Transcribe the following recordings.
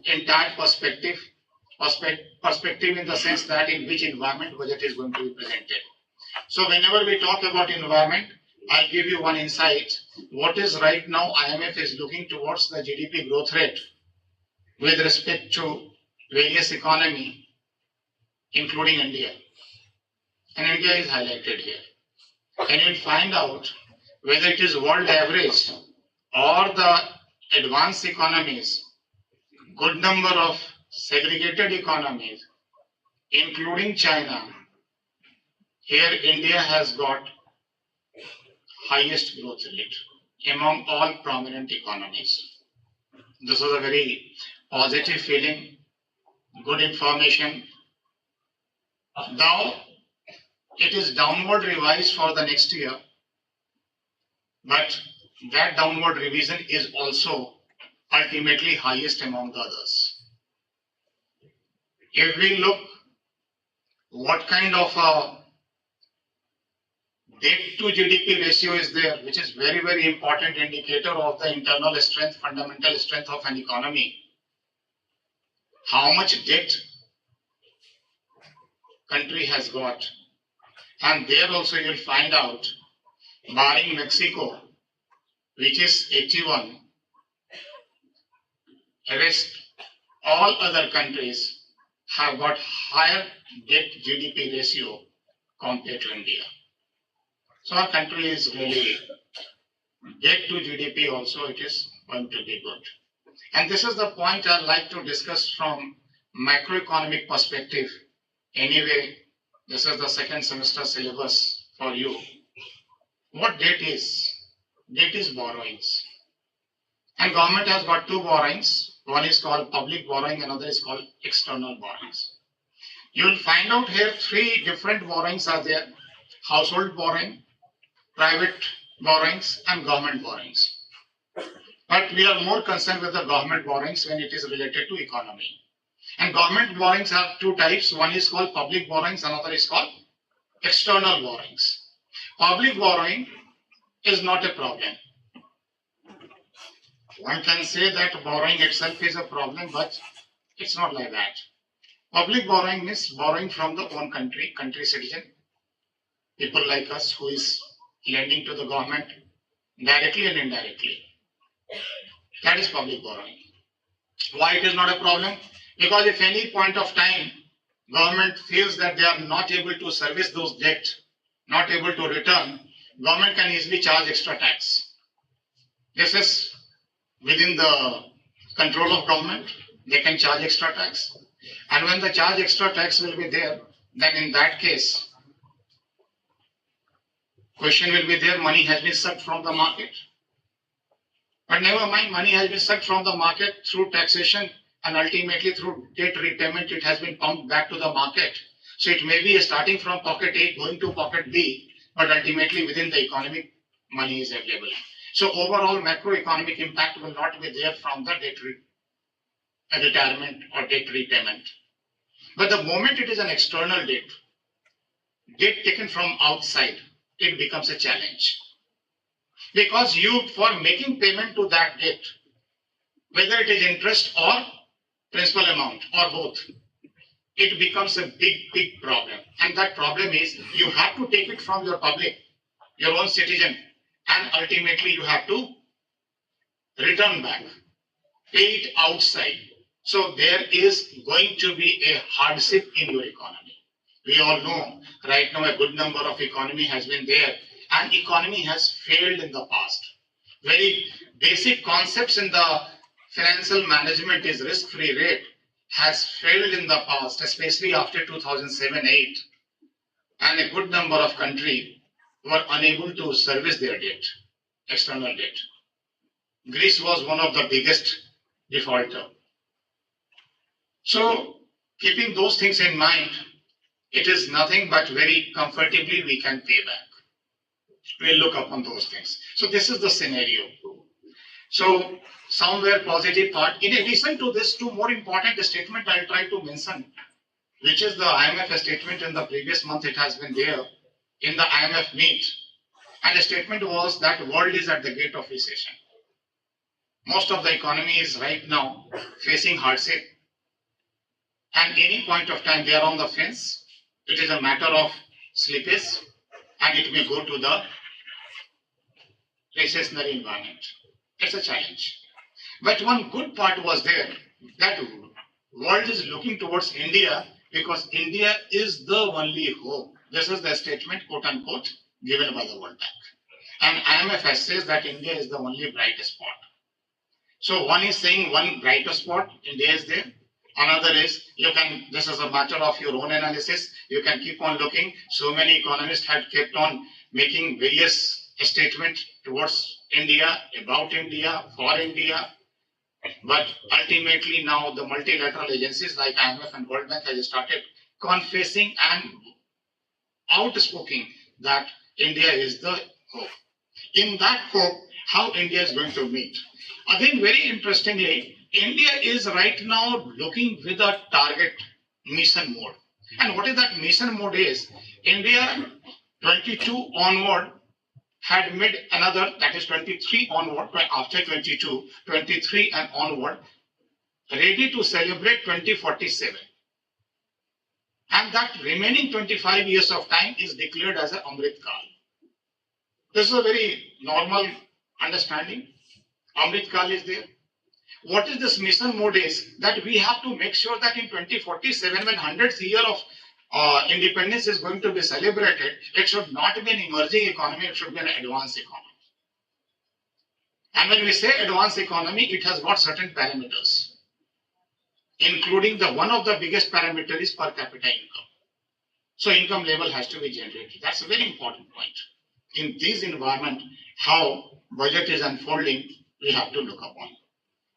entire perspective in the sense that in which environment budget is going to be presented. So whenever we talk about environment, I'll give you one insight. What is right now IMF is looking towards the GDP growth rate with respect to various economy, including India. And India is highlighted here. And you'll find out whether it is world average or the advanced economies, good number of segregated economies, including China. Here India has got highest growth rate among all prominent economies. This was a very positive feeling, good information. Now it is downward revised for the next year, but that downward revision is also ultimately highest among the others. If we look what kind of a debt to GDP ratio is there, which is very, very important indicator of the internal strength, fundamental strength of an economy. How much debt country has got. And there also you'll find out, barring Mexico, which is 81, rest all other countries have got higher debt GDP ratio compared to India. So our country is really, debt to GDP also it is going to be good. And this is the point I'd like to discuss from macroeconomic perspective. Anyway, this is the second semester syllabus for you. What debt is? Debt is borrowings. And government has got two borrowings. One is called public borrowing, another is called external borrowings. You will find out here three different borrowings are there. Household borrowing, private borrowings and government borrowings. But we are more concerned with the government borrowings when it is related to economy. And government borrowings have two types. One is called public borrowings, another is called external borrowings. Public borrowing is not a problem. One can say that borrowing itself is a problem, but it's not like that. Public borrowing means borrowing from the own country citizen, people like us who is lending to the government directly and indirectly. That is public borrowing. Why it is not a problem? Because if any point of time government feels that they are not able to service those debt, not able to return, government can easily charge extra tax. This is within the control of government. They can charge extra tax. And when the charge extra tax will be there, then in that case, question will be there, money has been sucked from the market. But never mind, money has been sucked from the market through taxation and ultimately through debt repayment, it has been pumped back to the market. So it may be starting from pocket A going to pocket B, but ultimately within the economy, money is available. So overall macroeconomic impact will not be there from the debt retirement or debt repayment. But the moment it is an external debt taken from outside, it becomes a challenge. Because you, for making payment to that debt, whether it is interest or principal amount or both, it becomes a big problem. And that problem is you have to take it from your public, your own citizen, and ultimately you have to return back, pay it outside. So there is going to be a hardship in your economy. We all know right now a good number of economy has been there and economy has failed in the past. Very basic concepts in the financial management is risk-free rate has failed in the past, especially after 2007-8. And a good number of countries were unable to service their debt, external debt. Greece was one of the biggest defaulter. So keeping those things in mind, it is nothing but very comfortably we can pay back. We'll look upon those things. So this is the scenario. So somewhere positive part. In addition to this, two more important statements I'll try to mention, which is the IMF statement in the previous month. It has been there in the IMF meet. And the statement was that world is at the gate of recession. Most of the economy is right now facing hardship, and any point of time they are on the fence. It is a matter of slippage, and it may go to the recessionary environment. It's a challenge. But one good part was there, that world is looking towards India because India is the only hope. This is the statement, quote unquote, given by the World Bank. And IMF says that India is the only bright spot. So one is saying one brighter spot, India is there. Another is, this is a matter of your own analysis. You can keep on looking. So many economists had kept on making various statements towards India, about India, for India. But ultimately now the multilateral agencies like IMF and World Bank has started confessing and outspoken that India is the hope. In that hope, how India is going to meet. Again, very interestingly, India is right now looking with a target mission mode. And what is that mission mode is? India 22 onward had made another, that is 23 onward, after 22, 23 and onward, ready to celebrate 2047. And that remaining 25 years of time is declared as an Amrit Kal. This is a very normal understanding. Amrit Kal is there. What is this mission mode is that we have to make sure that in 2047, when 100th year of independence is going to be celebrated, it should not be an emerging economy, it should be an advanced economy. And when we say advanced economy, it has got certain parameters, including one of the biggest parameters is per capita income. So income level has to be generated. That's a very important point. In this environment, how budget is unfolding, we have to look upon.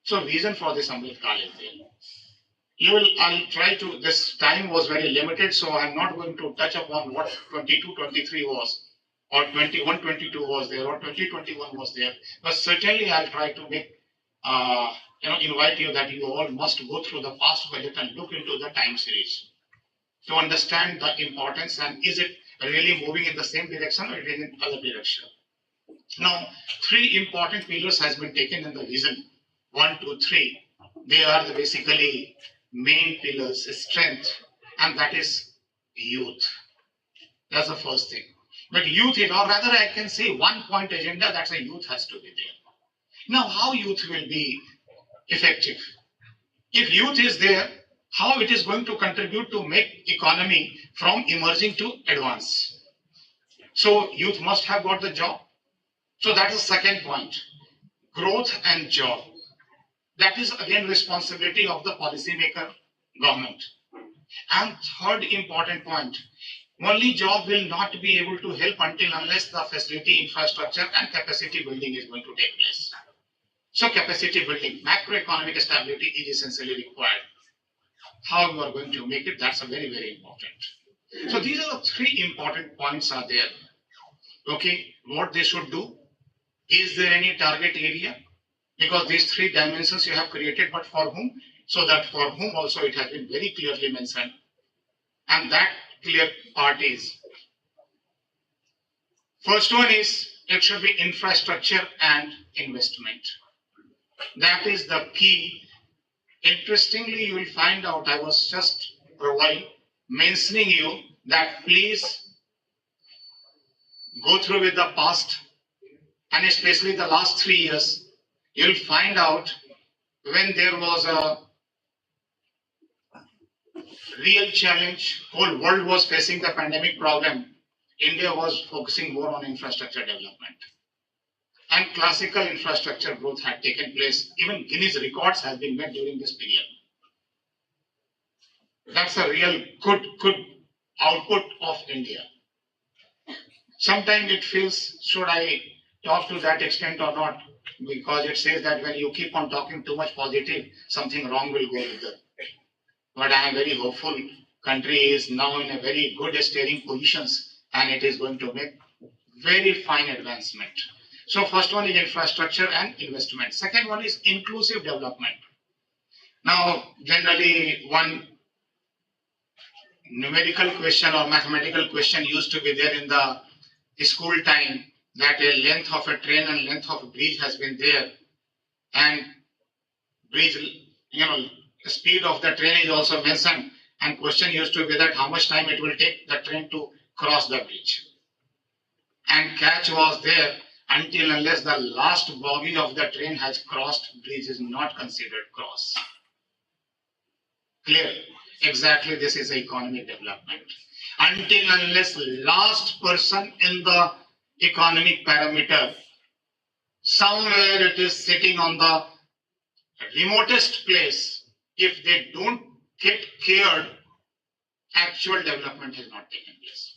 So reason for this Amrit Kal is there. I'll try to, this time was very limited, so I'm not going to touch upon what 22, 23 was, or 21, 22 was there, or 2021 was there. But certainly I'll try to make, invite you that you all must go through the past budget and look into the time series to understand the importance and is it really moving in the same direction or it is in other direction. Now, three important pillars has been taken in the vision. 1, 2, 3. They are the basically main pillars, strength, and that is youth. That's the first thing. But youth is, or rather I can say 1 point agenda, that's a youth has to be there. Now, how youth will be effective? If youth is there, how it is going to contribute to make economy from emerging to advance? So youth must have got the job. So that is the second point. Growth and job. That is again responsibility of the policymaker, government. And third important point, only job will not be able to help until unless the facility, infrastructure and capacity building is going to take place. So capacity building, macroeconomic stability is essentially required. How you are going to make it, that's a very, very important. So these are the three important points are there. Okay, what they should do. Is there any target area? Because these three dimensions you have created, but for whom? So that for whom also it has been very clearly mentioned. And that clear part is, first one is, it should be infrastructure and investment. That is the key. Interestingly, you will find out, I was just mentioning you that please go through with the past and especially the last 3 years. You'll find out when there was a real challenge, whole world was facing the pandemic problem, India was focusing more on infrastructure development. And classical infrastructure growth had taken place. Even Guinness records have been made during this period. That's a real good output of India. Sometimes it feels, should I talk to that extent or not? Because it says that when you keep on talking too much positive, something wrong will go with it. But I am very hopeful. Country is now in a very good steering positions and it is going to make very fine advancement. So first one is infrastructure and investment. Second one is inclusive development. Now, generally one numerical question or mathematical question used to be there in the school time, that a length of a train and length of a bridge has been there. and bridge, the speed of the train is also mentioned. And question used to be that how much time it will take the train to cross the bridge. And catch was there until unless the last bogie of the train has crossed, bridge is not considered cross. Clear? Exactly, this is economic development. Until unless last person in the economic parameter, somewhere it is sitting on the remotest place, if they don't get cared, actual development has not taken place.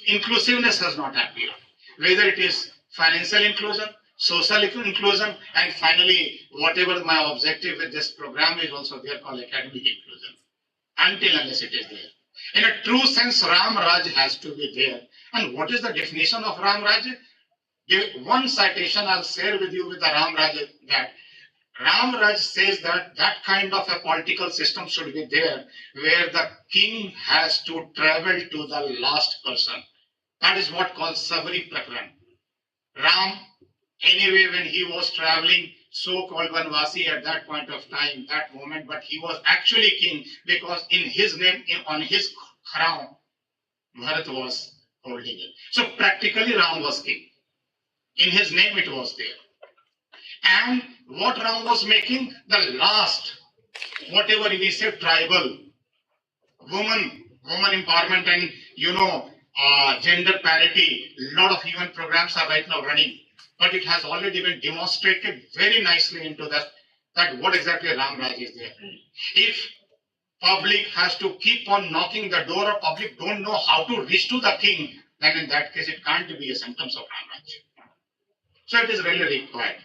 Inclusiveness has not appeared. Whether it is financial inclusion, social inclusion, and finally, whatever my objective with this program is also there called academic inclusion. Until unless it is there. In a true sense, Ram Raj has to be there. And what is the definition of Ram Raj? One citation I'll share with you with the Ram Raj, that Ram Raj says that that kind of a political system should be there where the king has to travel to the last person. That is what called Sabri Prakran. Ram, anyway, when he was traveling, so-called Vanvasi at that point of time, that moment, but he was actually king because in his name, on his crown, Bharat was holding it. So practically Ram was king. In his name it was there. And what Ram was making? The last, whatever we say, tribal, woman empowerment and, gender parity, lot of UN programs are right now running. But it has already been demonstrated very nicely into that what exactly Ram Raj is there. If public has to keep on knocking the door, or public don't know how to reach to the king, then in that case it can't be a symptoms of Ram Raj. So it is really required.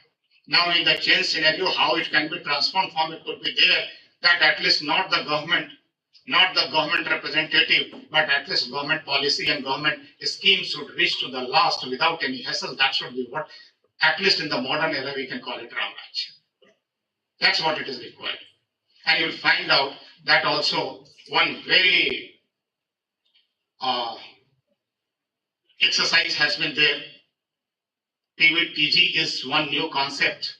Now in the change scenario, how it can be transformed from it could be there, that at least not the government representative, but at least government policy and government schemes should reach to the last without any hassle. That should be what, at least in the modern era, we can call it Ram Raj. That's what it is required. And you'll find out that also one very exercise has been there. PVTG is one new concept,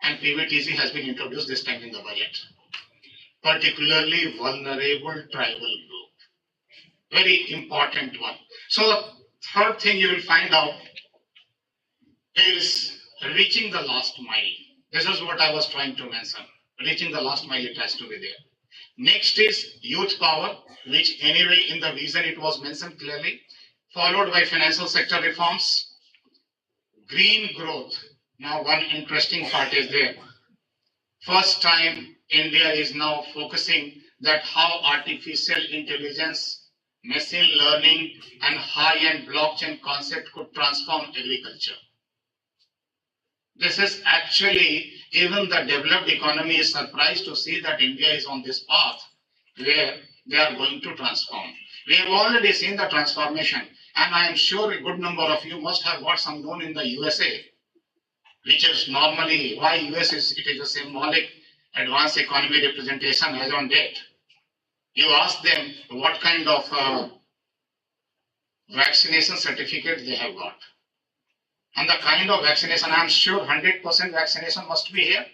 and PVTG has been introduced this time in the budget. Particularly vulnerable tribal group. Very important one. So the third thing you will find out is reaching the last mile. This is what I was trying to mention. Reaching the last mile, it has to be there. Next is youth power, which anyway in the vision it was mentioned clearly, followed by financial sector reforms, green growth. Now one interesting part is there. First time India is now focusing that how artificial intelligence, machine learning and high-end blockchain concept could transform agriculture. This is actually, even the developed economy is surprised to see that India is on this path where they are going to transform. We have already seen the transformation, and I am sure a good number of you must have got some known in the USA, which is normally why US is a symbolic advanced economy representation as on date. You ask them what kind of vaccination certificate they have got. And the kind of vaccination, I am sure 100% vaccination must be here.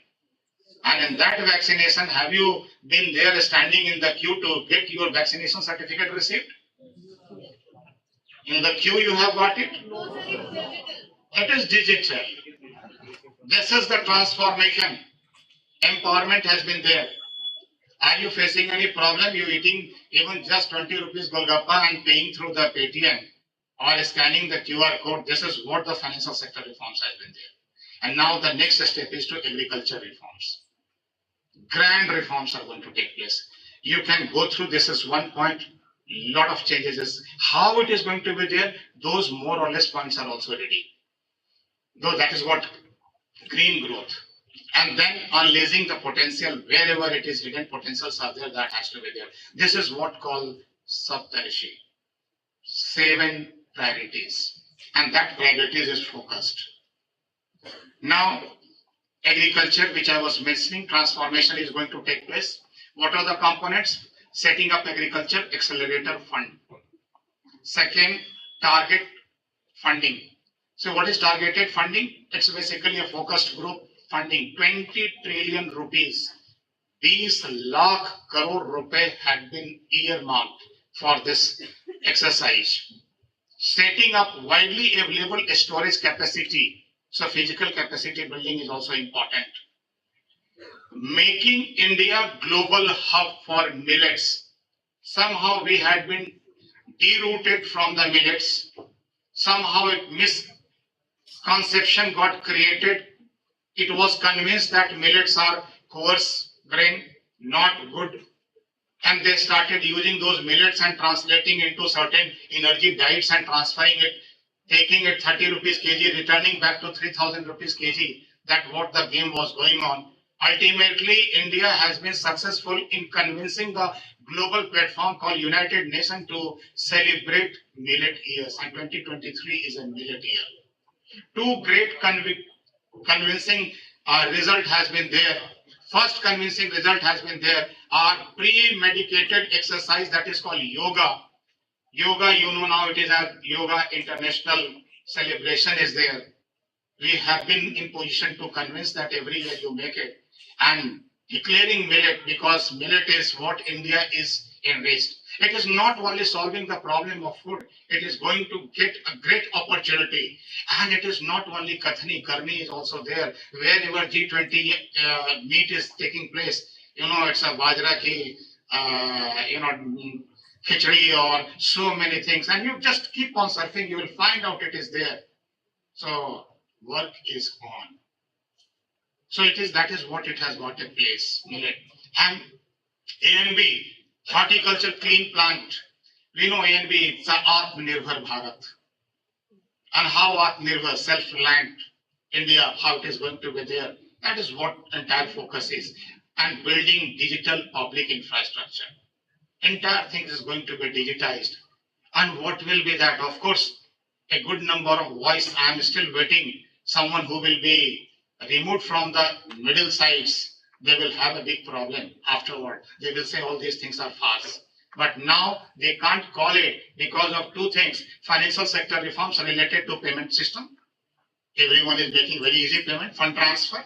And in that vaccination, have you been there standing in the queue to get your vaccination certificate received? In the queue you have got it? It is digital. This is the transformation. Empowerment has been there. Are you facing any problem? You eating even just 20 rupees Golgappa and paying through the Paytm or scanning the QR code? This is what the financial sector reforms has been there. And now the next step is to agriculture reforms. Grand reforms are going to take place. You can go through, this is one point, lot of changes. Is how it is going to be there, those more or less points are also ready. Though that is what green growth. And then unleashing the potential, wherever it is hidden potentials are there, that has to be there. This is what called Saptarishi. 7 priorities. And that priorities is focused. Now, agriculture, which I was mentioning, transformation is going to take place. What are the components? Setting up agriculture accelerator fund. Second, target funding. So what is targeted funding? It's basically a focused group funding, 20 trillion rupees. 20 lakh crore rupees had been earmarked for this exercise. Setting up widely available storage capacity. So physical capacity building is also important. Making India global hub for millets. Somehow we had been derooted from the millets. Somehow a misconception got created. It was convinced that millets are coarse grain, not good. And they started using those millets and translating into certain energy diets and transferring it, taking it 30 rupees kg, returning back to 3000 rupees kg. That's what the game was going on. Ultimately, India has been successful in convincing the global platform called United Nations to celebrate millet years. And 2023 is a millet year. Two great convincing result has been there. First convincing result has been there. Our pre-medicated exercise that is called yoga. Yoga, you know now it is a yoga international celebration is there. We have been in position to convince that every year you make it. And declaring millet because millet is what India is enriched. It is not only solving the problem of food, it is going to get a great opportunity. And it is not only Kathni, Karni is also there. Wherever G20 meet is taking place, you know, it's a Bajra ki, khichdi or so many things. And you just keep on surfing, you will find out it is there. So work is on. So that is what it has got a place, millet. And ANB, horticulture clean plant. We know ANB, it's a Atmanirbhar Bharat. And how Atmanirbhar, self-reliant India, how it is going to be there. That is what entire focus is. And building digital public infrastructure. Entire thing is going to be digitized. And what will be that? Of course, a good number of voice. I am still waiting. Someone who will be removed from the middle sides, they will have a big problem afterward. They will say all these things are farce. But now they can't call it because of two things. Financial sector reforms related to payment system. Everyone is making very easy payment. Fund transfer.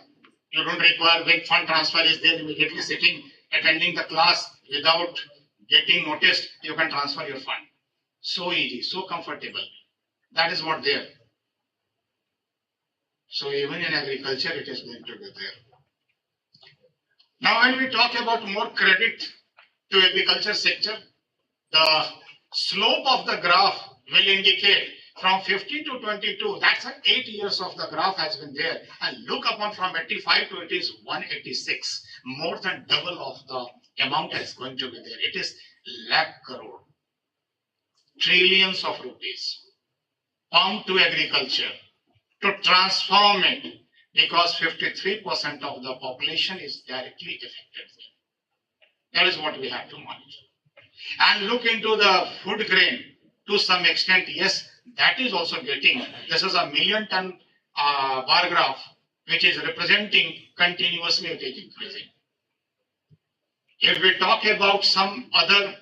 You don't require when fund transfer is there immediately sitting, attending the class without getting noticed. You can transfer your fund. So easy, so comfortable. That is what there. So even in agriculture, it is going to be there. Now, when we talk about more credit to agriculture sector, the slope of the graph will indicate from 50 to 22. That's 8 years of the graph has been there. And look upon from 85 to it is 186. More than double of the amount is going to be there. It is lakh crore. Trillions of rupees pumped to agriculture to transform it because 53% of the population is directly affected. That is what we have to monitor. And look into the food grain to some extent. Yes, that is also getting. This is a million ton bar graph which is representing continuously it is increasing. If we talk about some other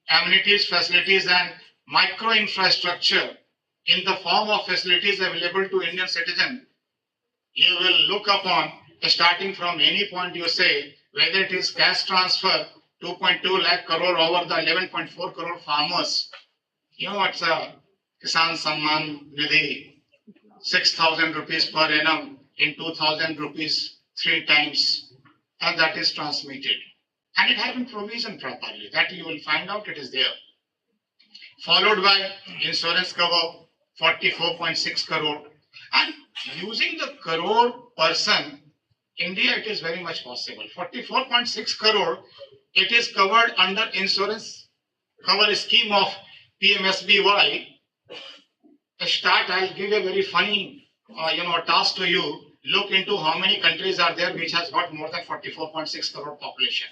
amenities, facilities and micro infrastructure in the form of facilities available to Indian citizen, you will look upon starting from any point you say, whether it is cash transfer, 2.2 lakh crore over the 11.4 crore farmers. You know what's a Kisan Samman Nidhi, 6,000 rupees per annum in 2,000 rupees 3 times, and that is transmitted. And it has been provisioned properly. That you will find out it is there. Followed by insurance cover, 44.6 crore. And using the crore person, India, it is very much possible. 44.6 crore, it is covered under insurance cover scheme of PMSBY. I'll give a very funny, task to you. Look into how many countries are there which has got more than 44.6 crore population.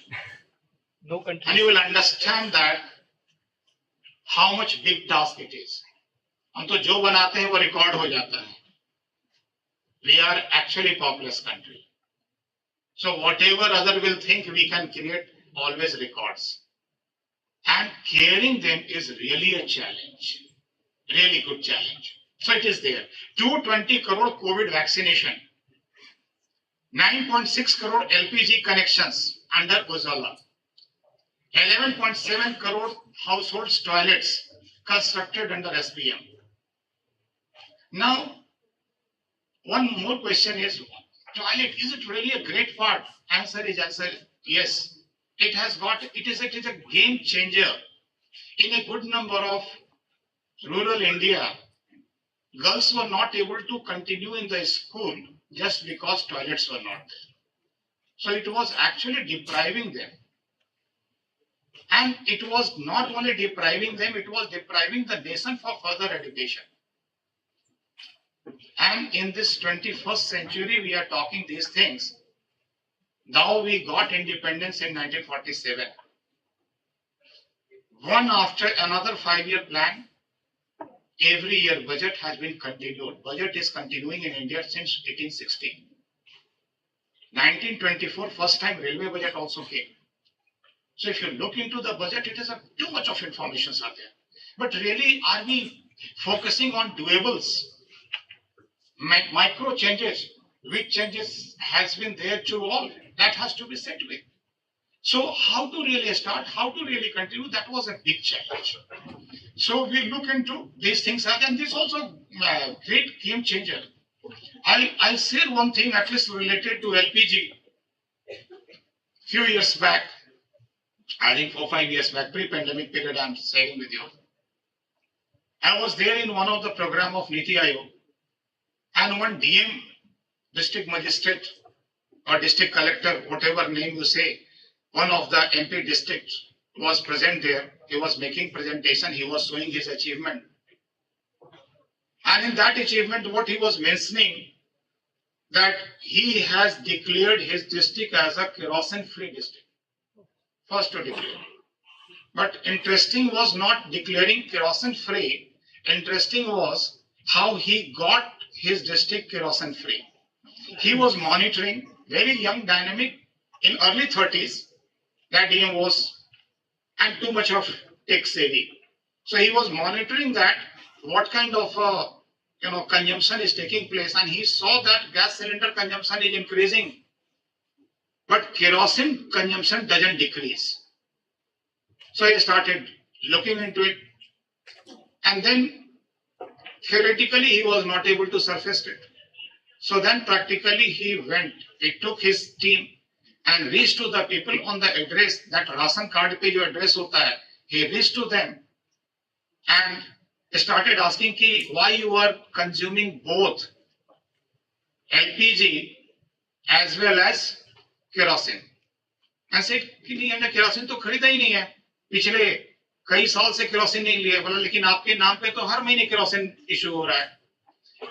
No country. And you will understand that how much big task it is. हम तो जो बनाते हैं वो record हो जाता है. We are actually populous country. So whatever other will think, we can create always records. And carrying them is really a challenge. Really good challenge. So it is there. 220 crore COVID vaccination. 9.6 crore LPG connections under Ujala. 11.7 crore households toilets constructed under SPM. Now, one more question is, toilet, is it really a great part? Answer is yes. It is a game changer. In a good number of rural India, girls were not able to continue in the school just because toilets were not there. So it was actually depriving them. And it was not only depriving them, it was depriving the nation for further education. And in this 21st century, we are talking these things. Now we got independence in 1947. One after another 5-year plan, every year budget has been continued. Budget is continuing in India since 1860. 1924, first time railway budget also came. So if you look into the budget, it is too much of information are there. But really, are we focusing on doables? Micro changes, which changes has been there to all, that has to be set with. So how to really start, how to really continue, that was a big challenge. So we look into these things, and this also a great game changer. I'll say one thing at least related to LPG. Few years back, I think 4-5 years back, pre-pandemic period, I'm sharing with you. I was there in one of the program of Niti Aayog, and one DM, district magistrate or district collector, whatever name you say, one of the MP districts was present there. He was making presentation. He was showing his achievement. And in that achievement, what he was mentioning, that he has declared his district as a kerosene-free district. First to declare. But interesting was not declaring kerosene-free. Interesting was how he got his district kerosene-free. He was monitoring, very young, dynamic, in early 30s. That DM was, and too much of tech savvy. So he was monitoring that, what kind of consumption is taking place, and he saw that gas cylinder consumption is increasing, but kerosene consumption doesn't decrease. So he started looking into it, and then theoretically he was not able to surface it. So then practically he took his team and reached to the people on the address, that ration card pe jo address hota hai, he reached to them and started asking why you are consuming both LPG as well as kerosene. And said कि नहीं, हमने kerosene तो खरीदा ही नहीं है, पिछले कई साल से kerosene नहीं लिए, बोला लेकिन आपके नाम पे तो हर महीने kerosene issue हो रहा है.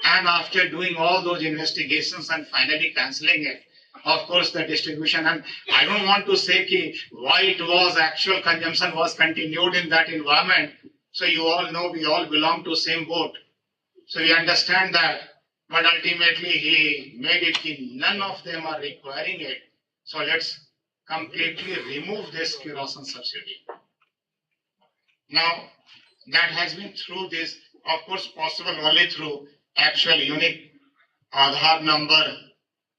And after doing all those investigations and finally cancelling it, of course the distribution, and I don't want to say why it was actual consumption was continued in that environment. So you all know we all belong to same boat. So we understand that, but ultimately he made it none of them are requiring it. So let's completely remove this kerosene subsidy. Now that has been through this, of course possible only through actual unique Aadhaar number,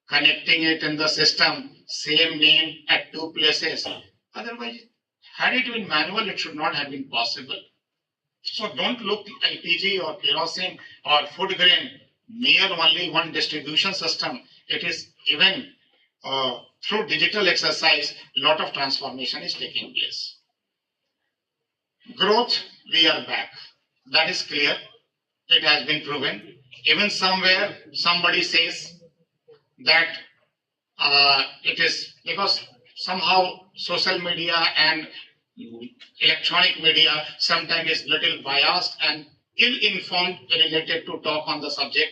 connecting it in the system, same name at 2 places. Otherwise, had it been manual, it should not have been possible. So don't look LPG or kerosene or food grain near only one distribution system. It is even through digital exercise, lot of transformation is taking place. Growth, we are back. That is clear. It has been proven. Even somewhere, somebody says that it is because somehow social media and electronic media sometimes is little biased and ill-informed related to talk on the subject.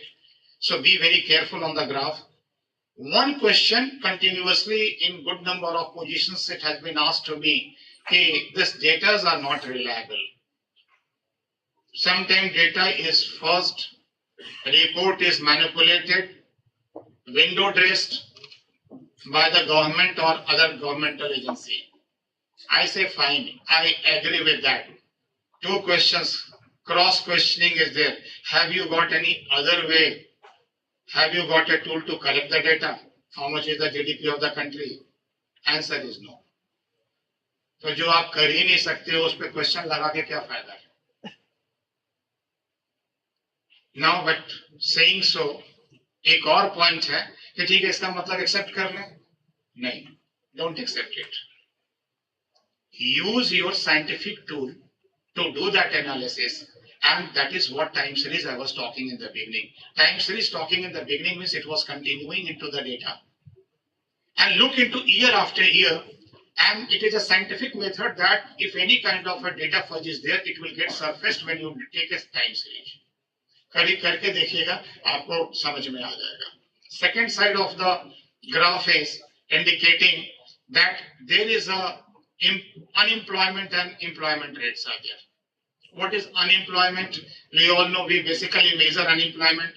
So be very careful on the graph. One question continuously in good number of positions it has been asked to me, hey, these data are not reliable. Sometimes data is first, report is manipulated, window dressed by the government or other governmental agency. I say fine, I agree with that. 2 questions, cross-questioning is there. Have you got any other way? Have you got a tool to collect the data? How much is the GDP of the country? Answer is no. तो जो आप कर ही नहीं सकते उस पर question लगा के क्या फायदा है? Now, but saying so, एक और पॉइंट है कि ठीक है इसका मतलब एक्सेप्ट कर लें? नहीं, don't accept it. Use your scientific tool to do that analysis, and that is what time series I was talking in the beginning. Time series talking in the beginning means it was continuing into the data and look into year after year, and it is a scientific method that if any kind of a data fudge is there, it will get surfaced when you take a time series. कभी करके देखिएगा आपको समझ में आ जाएगा. Second side of the graph is indicating that there is a unemployment and employment rates are there. What is unemployment? We all know we basically measure unemployment.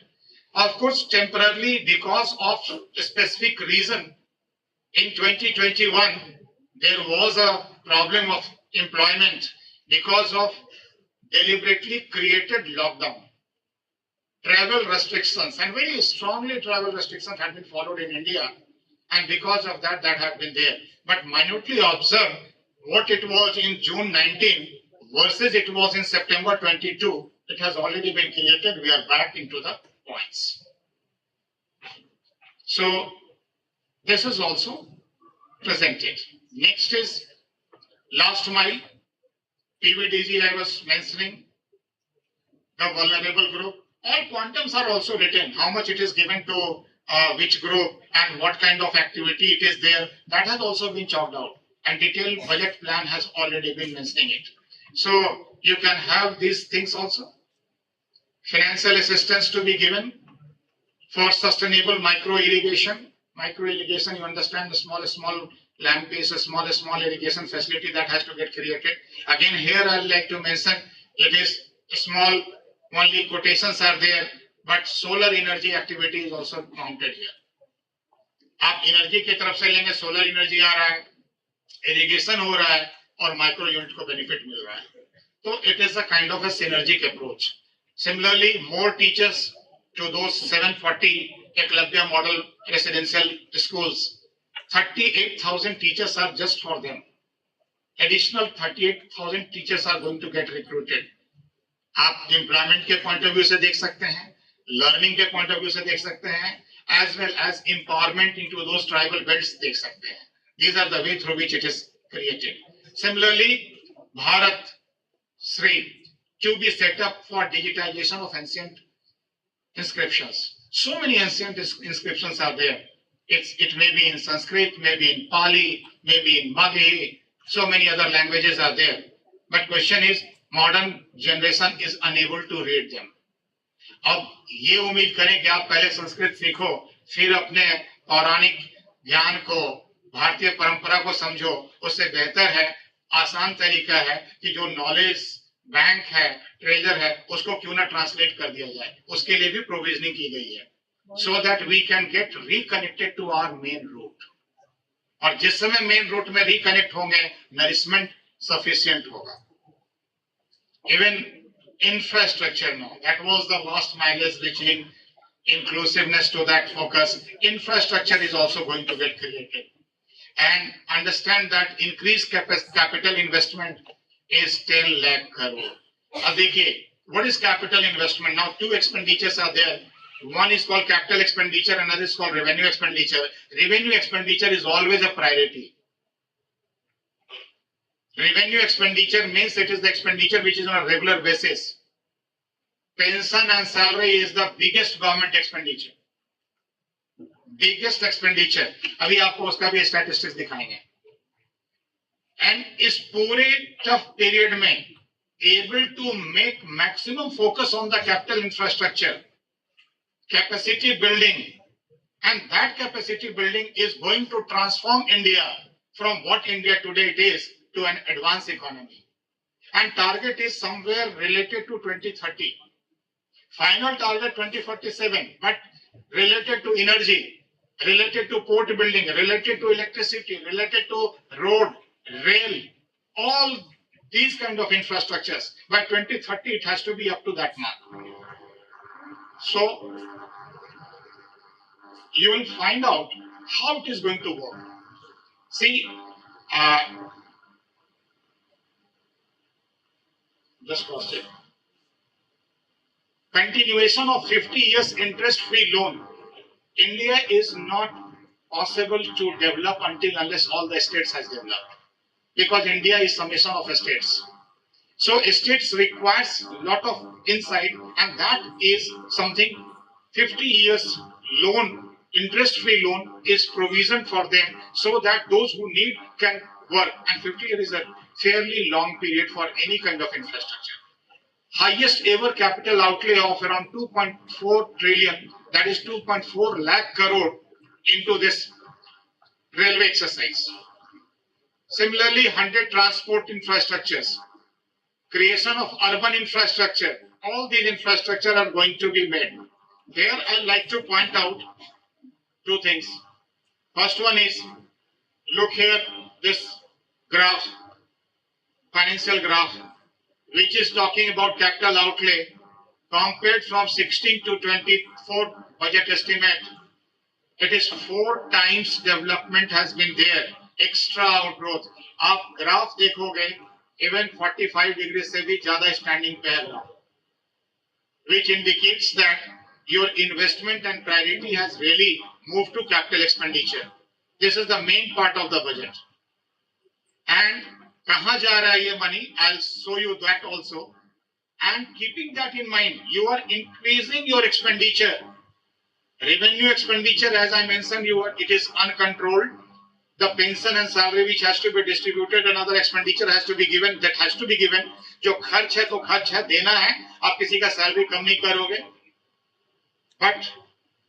Of course, temporarily because of a specific reason, in 2021, there was a problem of employment because of deliberately created lockdown. Travel restrictions, and very strongly travel restrictions had been followed in India, and because of that, that had been there. But minutely observe what it was in June 19 versus it was in September 22. It has already been created. We are back into the points. So this is also presented. Next is last mile. PVDG I was mentioning, the vulnerable group. All quantums are also written, how much it is given to which group and what kind of activity it is there. That has also been chalked out, and detailed budget plan has already been mentioning it. So you can have these things also. Financial assistance to be given for sustainable micro irrigation. Micro irrigation, you understand, the small land base, a small irrigation facility that has to get created. Again, here I would like to mention it is small. Only quotations are there, but solar energy activity is also counted here. आप energy की तरफ से लेंगे, solar energy आ रहा है, irrigation हो रहा है और माइक्रो यूनिट को बेनिफिट मिल रहा है. तो it is a kind of a synergic approach. Similarly, more teachers to those 740 Eklavya model residential schools. 38,000 teachers are just for them. Additional 38,000 teachers are going to get recruited. आप employment के point of view से देख सकते हैं, learning के point of view से देख सकते हैं, as well as empowerment into those tribal belts देख सकते हैं. These are the way through which it is created. Similarly, Bharat Shri to be set up for digitization of ancient inscriptions. So many ancient inscriptions are there. It may be in Sanskrit, maybe in Pali, maybe in Maghi. So many other languages are there. But question is, modern generation is unable to read them. अब ये उम्मीद करें कि आप पहले संस्कृत सीखो, फिर अपने पौराणिक ज्ञान को, भारतीय परंपरा को समझो, उससे बेहतर है, आसान तरीका है कि जो नॉलेज बैंक है, ट्रेजर है, उसको क्यों ना ट्रांसलेट कर दिया जाए. उसके लिए भी प्रोविजनिंग की गई है, so that we can get reconnected to our main route. और जिस समय मेन रूट में रिकनेक्ट होंगे, नरिशमेंट सफिशिएंट होगा. Even infrastructure now, that was the last mileage reaching inclusiveness to that focus. Infrastructure is also going to get created. And understand that increased capital investment is 10 lakh crore. What is capital investment? Now, two expenditures are there. One is called capital expenditure, another is called revenue expenditure. Revenue expenditure is always a priority. Revenue expenditure means it is the expenditure which is on a regular basis. Pension and salary is the biggest government expenditure. Biggest expenditure. अभी आपको उसका भी statistics दिखाएंगे. And इस पूरे tough period में able to make maximum focus on the capital infrastructure, capacity building, and that capacity building is going to transform India from what India today it is to an advanced economy. And target is somewhere related to 2030. Final target 2047, but related to energy, related to port building, related to electricity, related to road, rail, all these kind of infrastructures. By 2030, it has to be up to that mark. So you will find out how it is going to work. See, just cross check. Continuation of 50 years interest-free loan. India is not possible to develop until unless all the states has developed. Because India is summation of states. So states requires a lot of insight, and that is something 50 years loan, interest-free loan is provision for them so that those who need can work. And 50 years is a fairly long period for any kind of infrastructure. Highest ever capital outlay of around 2.4 trillion, that is 2.4 lakh crore into this railway exercise. Similarly, 100 transport infrastructures, creation of urban infrastructure, all these infrastructure are going to be made. Here I like to point out two things. First one is, look here, this graph, financial graph, which is talking about capital outlay compared from 16 to 24 budget estimate. It is 4 times development has been there, extra outgrowth. आप graph देखोगे, even 45 degrees से भी ज़्यादा standing पे है graph, which indicates that your investment and priority has really moved to capital expenditure. This is the main part of the budget. And कहाँ जा रहा है ये money? I'll show you that also. And keeping that in mind, you are increasing your expenditure. Revenue expenditure, as I mentioned, it is uncontrolled. The pension and salary which has to be distributed, another expenditure has to be given. That has to be given. जो खर्च है तो खर्च है, देना है. आप किसी का salary कम नहीं करोगे. But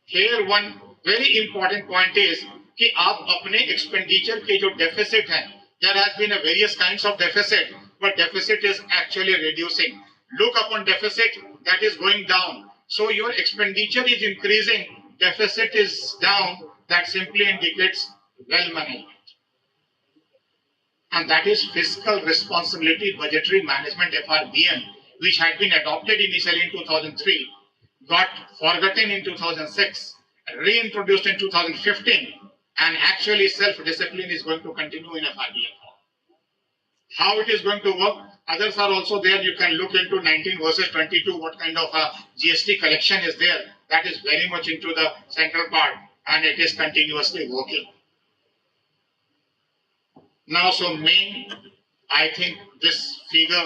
here one very important point is कि आप अपने expenditure के जो deficit है, there has been a various kinds of deficit, but deficit is actually reducing. Look upon deficit, that is going down. So your expenditure is increasing, deficit is down, that simply indicates well management. And that is fiscal responsibility budgetary management FRBM, which had been adopted initially in 2003, got forgotten in 2006, reintroduced in 2015, and actually self-discipline is going to continue in FRBM. How it is going to work? Others are also there. You can look into 19 versus 22, what kind of a GST collection is there. That is very much into the central part, and it is continuously working. Now, so main, I think this figure,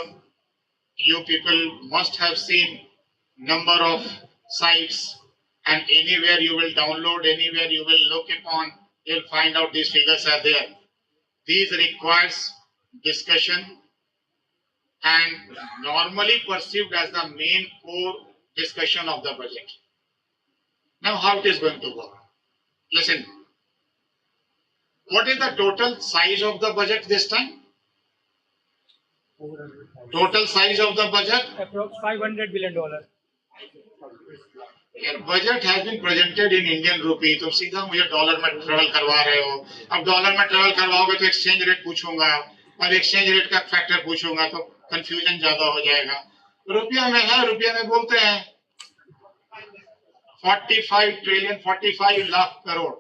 you people must have seen number of sites, and anywhere you will download, anywhere you will look upon, you'll find out these figures are there. These requires discussion and normally perceived as the main core discussion of the budget. Now, how it is going to work? Listen. What is the total size of the budget this time? Total size of the budget? Approx $500 billion. Budget has been presented in Indian rupee. तो सीधा मुझे dollar में travel करवा रहे हो. अब dollar में travel करवाओगे तो एक्सचेंज रेट पूछूंगा, और एक्सचेंज रेट का फैक्टर पूछूंगा तो कंफ्यूजन ज्यादा हो जाएगा. रुपया में है, रुपया में बोलते हैं 45 ट्रिलियन 45 लाख करोड़,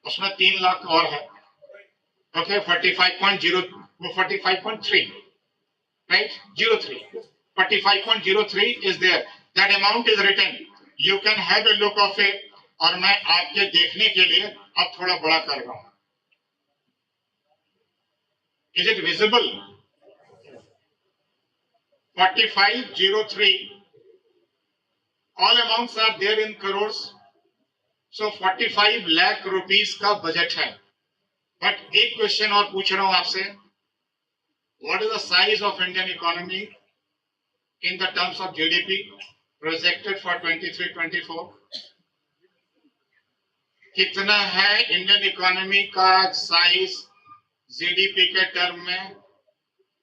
उसमें 3 लाख और है. Okay, 45.3, right? 03. 45.03 is there. That amount is written. You can have a look of it. और मैं आपके देखने के लिए अब थोड़ा बड़ा कर रहा हूं. Is it visible? 4503. All amounts are there in crores. So 45 lakh rupees का बजट है. But एक क्वेश्चन और पूछ रहा हूं आपसे. What is the size of Indian economy in the terms of GDP projected for 23-24? कितना है इंडियन इकोनॉमी का साइज जीडीपी के टर्म में?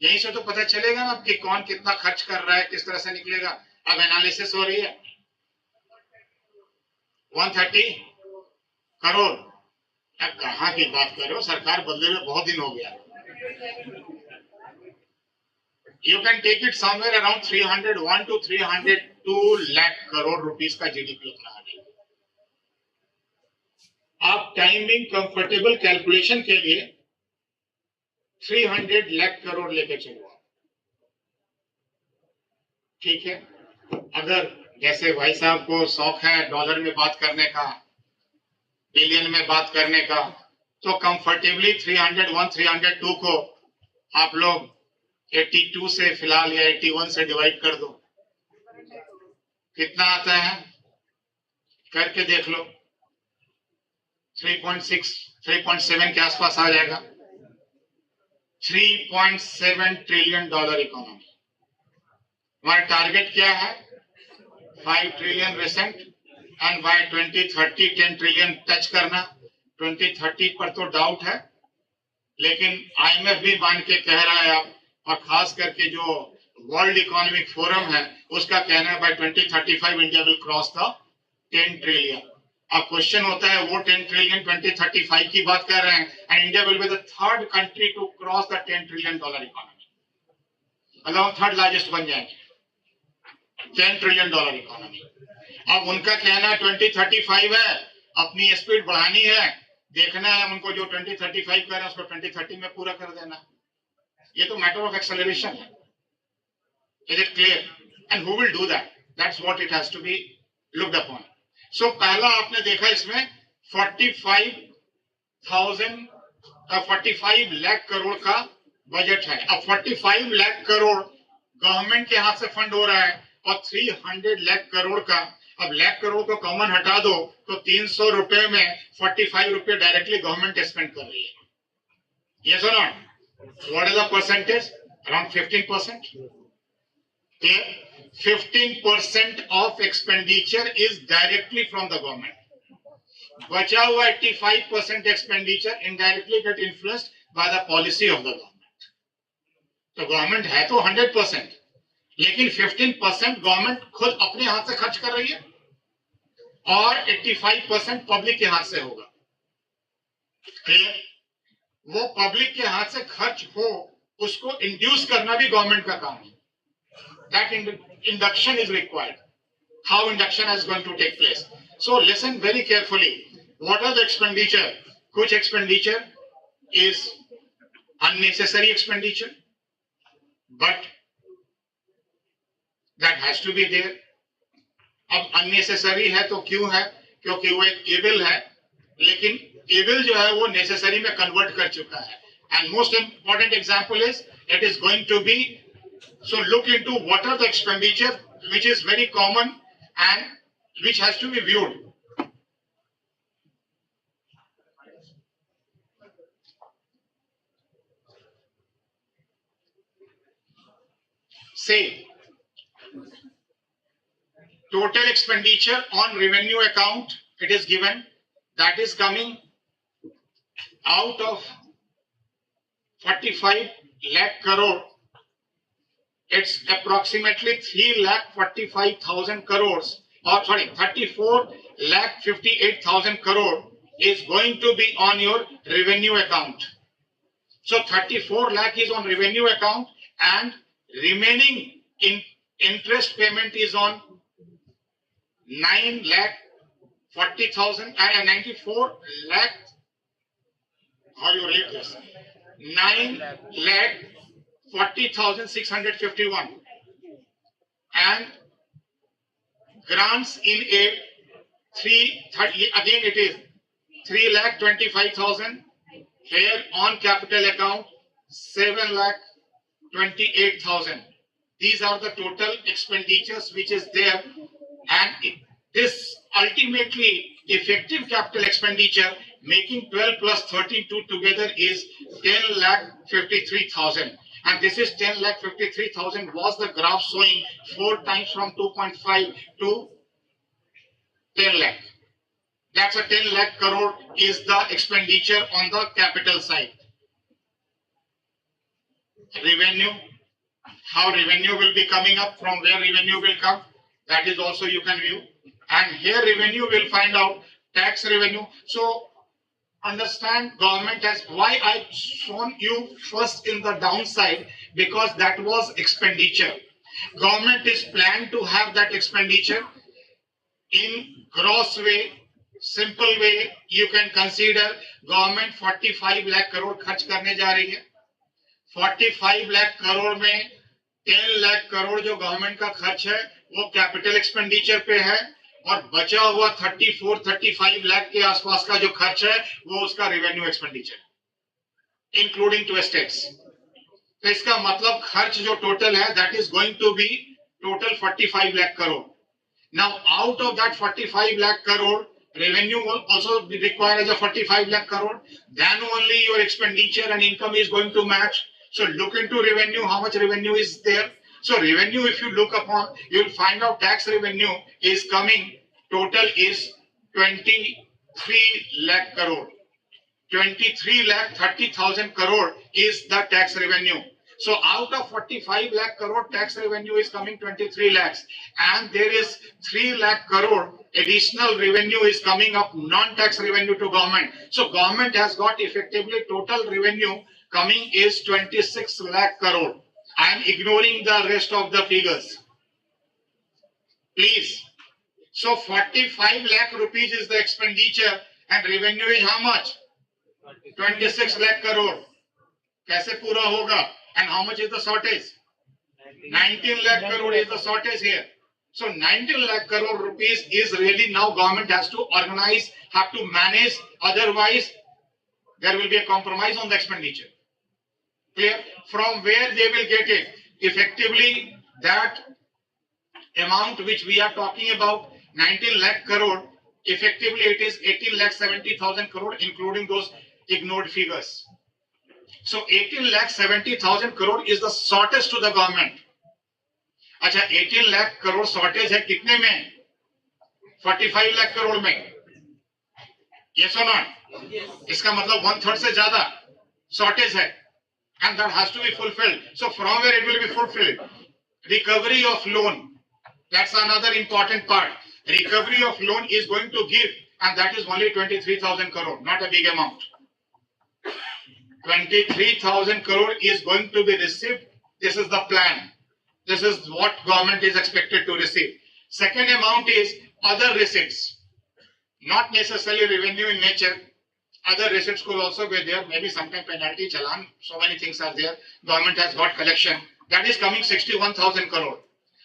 यहीं से तो पता चलेगा ना कि कौन कितना खर्च कर रहा है, किस तरह से निकलेगा. अब एनालिसिस हो रही है. 130 करोड़. अब कहां की बात कर रहे हो, सरकार बदले में बहुत दिन हो गया. You can take it somewhere around 301 to 302 lakh crore rupees का जीडीपी उतना है. आप टाइमिंग कंफर्टेबल कैलकुलेशन के लिए 300 लाख करोड़ लेके चलो, ठीक है। अगर जैसे भाई साहब को शौक है डॉलर में बात करने का, बिलियन में बात करने का, तो कंफर्टेबली 301 302 को आप लोग 82 से फिलहाल या 81 से डिवाइड कर दो, कितना आता है करके देख लो। 3.6 3.7 के आसपास आ जाएगा। 3.7 ट्रिलियन डॉलर इकोनॉमी। हमारा टारगेट क्या है? 5 trillion recent and by 2030 10 trillion touch करना। 2030 पर तो डाउट है, लेकिन आईएमएफ भी मान के कह रहा है आप, और खास करके जो वर्ल्ड इकोनॉमिक फोरम है उसका कहना है by 2035 India will cross the 10 trillion. अब क्वेश्चन होता है वो 10 ट्रिलियन 2035 की बात कर रहे हैं and India will be the third country to cross the 10 trillion dollar economy, मतलब थर्ड लार्जेस्ट बन जाएंगे 10 ट्रिलियन डॉलर इकोनॉमी। अब उनका कहना 2035 है, अपनी स्पीड बढ़ानी है, देखना है उनको जो 2035 कर रहे हैं उसको 2030 में पूरा कर देना। ये तो मैटर ऑफ एक्सेलरेशन है। Is it clear? And who will do that? That's what it has to be looked upon. So पहला आपने देखा इसमें 45 लाख करोड़ का बजट है। अब 45 लाख करोड़ गवर्नमेंट के हाथ से फंड हो रहा है और 300 लाख करोड़ का, अब लाख करोड़ को कॉमन हटा दो तो 300 रुपए में 45 रुपए डायरेक्टली गवर्नमेंट स्पेंड कर रही है। Yes or not? What is the percentage? Around 15%. Clear? 15% of expenditure is directly from the government. बचा हुआ 85% expenditure indirectly get influenced by the policy of the government. तो गवर्नमेंट है तो 100%, लेकिन 15% गवर्नमेंट खुद अपने हाथ से खर्च कर रही है और 85% पब्लिक के हाथ से होगा। Clear? वो पब्लिक के हाथ से खर्च हो उसको इंड्यूस करना भी गवर्नमेंट का काम है। That induction is required. How induction is going to take place? So listen very carefully. What are the expenditure? कुछ expenditure is unnecessary expenditure, but that has to be there. अब unnecessary है तो क्यों है? क्योंकि वो एक evil है, लेकिन evil जो है वो necessary में convert कर चुका है. And most important example is it is going to be. So look into what are the expenditure which is very common and which has to be viewed. Say total expenditure on revenue account, it is given, that is coming out of 45 lakh crore. It's approximately 3,45,000 crores, or sorry, 34,58,000 crore is going to be on your revenue account. So 34 lakh is on revenue account and remaining in interest payment is on 9,40,000 and 94 lakh. How you read this? 9,40,651 and grants in aid 330, again it is 3,25,000. Here on capital account 7,28,000. These are the total expenditures which is there, and this ultimately effective capital expenditure making 12 plus 32 together is 10,53,000. And this is 10,53,000 was the graph showing 4 times from 2.5 to 10 lakh. That's a 10 lakh crore is the expenditure on the capital side. Revenue, how revenue will be coming up, from where revenue will come, that is also you can view. And here revenue will find out tax revenue. So understand government has, why I shown you first in the downside, because that was expenditure. Government is planned to have that expenditure in gross way Simple way you can consider government 45 lakh crore खर्च करने जा रही है. 45 लाख करोड़ में 10 लाख करोड़ जो government का खर्च है वो कैपिटल एक्सपेंडिचर पे है और बचा हुआ 34-35 लाख के आसपास का जो खर्च है वो उसका revenue expenditure including to states. तो इसका मतलब खर्च जो टोटल है that is going to be total 45 lakh crore. Now out of that 45 lakh crore revenue will also be required as a 45 lakh crore. Then only your expenditure and income is going to match. So look into revenue, how much revenue is there. So revenue, if you look upon, you will find out tax revenue is coming, total is 23 lakh crore. 23 lakh 30,000 crore is the tax revenue. So out of 45 lakh crore tax revenue is coming 23 lakhs and there is 3 lakh crore additional revenue is coming up non-tax revenue to government. So government has got effectively total revenue coming is 26 lakh crore. I am ignoring the rest of the figures. Please. So 45 lakh rupees is the expenditure and revenue is how much? 26 lakh crore. कैसे पूरा होगा? And how much is the shortage? 19 lakh crore is the shortage here. So 19 lakh crore rupees is really now government has to organize, have to manage. Otherwise, there will be a compromise on the expenditure. Clear? From where they will get it? Effectively, that amount which we are talking about, 19 lakh crore, effectively it is 18 lakh 70,000 crore, including those ignored figures. So 18 lakh 70,000 crore is the shortage to the government. अच्छा 18 lakh crore shortage है कितने में? 45 lakh crore में. Yes or not? Yes. इसका मतलब 1/3 से ज्यादा shortage है. And that has to be fulfilled. So from where it will be fulfilled? Recovery of loan. That's another important part. Recovery of loan is going to give, and that is only 23,000 crore, not a big amount. 23,000 crore is going to be received. This is the plan. This is what government is expected to receive. Second amount is other receipts. Not necessarily revenue in nature. Other receipts could also be there. Maybe sometime penalty, challan. So many things are there. Government has got collection. That is coming 61,000 crore.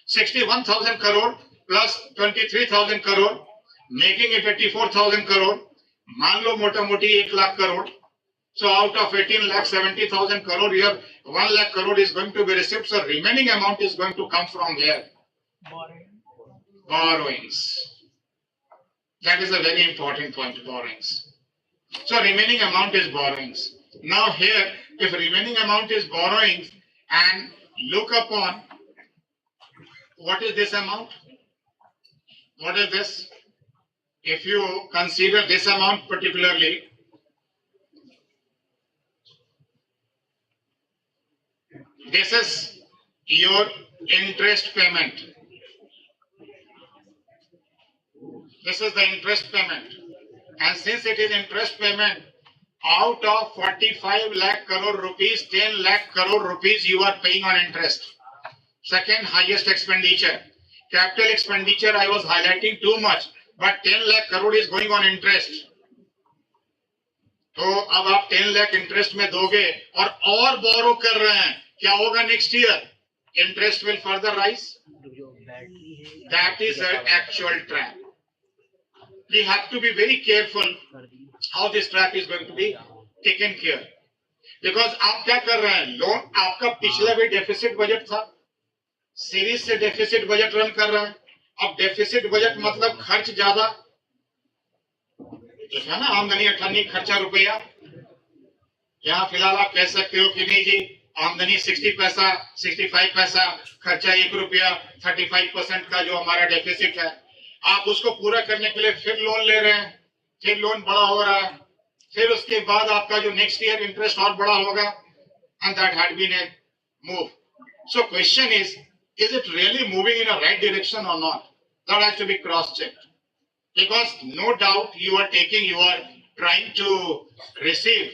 61,000 crore plus 23,000 crore, making it 84,000 crore. मान लो मोटा मोटी 1 lakh crore. So out of 18 lakh 70,000 crore here, 1 lakh crore is going to be received. So remaining amount is going to come from where? Borrowings. That is a very important point, borrowings. So remaining amount is borrowings. Now here, if remaining amount is borrowings and look upon what is this amount? What is this? If you consider this amount particularly, this is your interest payment. This is the interest payment. And since it is interest payment, out of 45 lakh crore rupees, 10 lakh crore rupees you are paying on interest. Second highest expenditure. Capital expenditure I was highlighting too much, but 10 lakh crore is going on interest. तो अब आप 10 lakh interest में दोगे और बोरो कर रहे हैं, क्या होगा next year? Interest will further rise. That is an actual trap. We have to be very careful how this trap is going to be taken care. Because आप क्या कर रहे हैं? लोन आपका पिछला भी डेफिसिट बजट था, सीरीज से डेफिसिट बजट रन कर रहा है. अब डेफिसिट बजट मतलब खर्च ज्यादा है ना, आमदनी 98 खर्चा रुपया. यहाँ फिलहाल आप कह सकते हो कि नहीं जी, आमदनी 60 पैसा 65 पैसा, खर्चा 1 रुपया, 35% का जो हमारा डेफिसिट है, आप उसको पूरा करने के लिए फिर लोन ले रहे हैं, फिर लोन बड़ा हो रहा है, फिर उसके बाद आपका जो नेक्स्ट ईयर इंटरेस्ट और बड़ा होगा. And that had been a move. So question is it really moving in a right direction or not? That has to be cross-checked. Because no doubt you are trying to receive.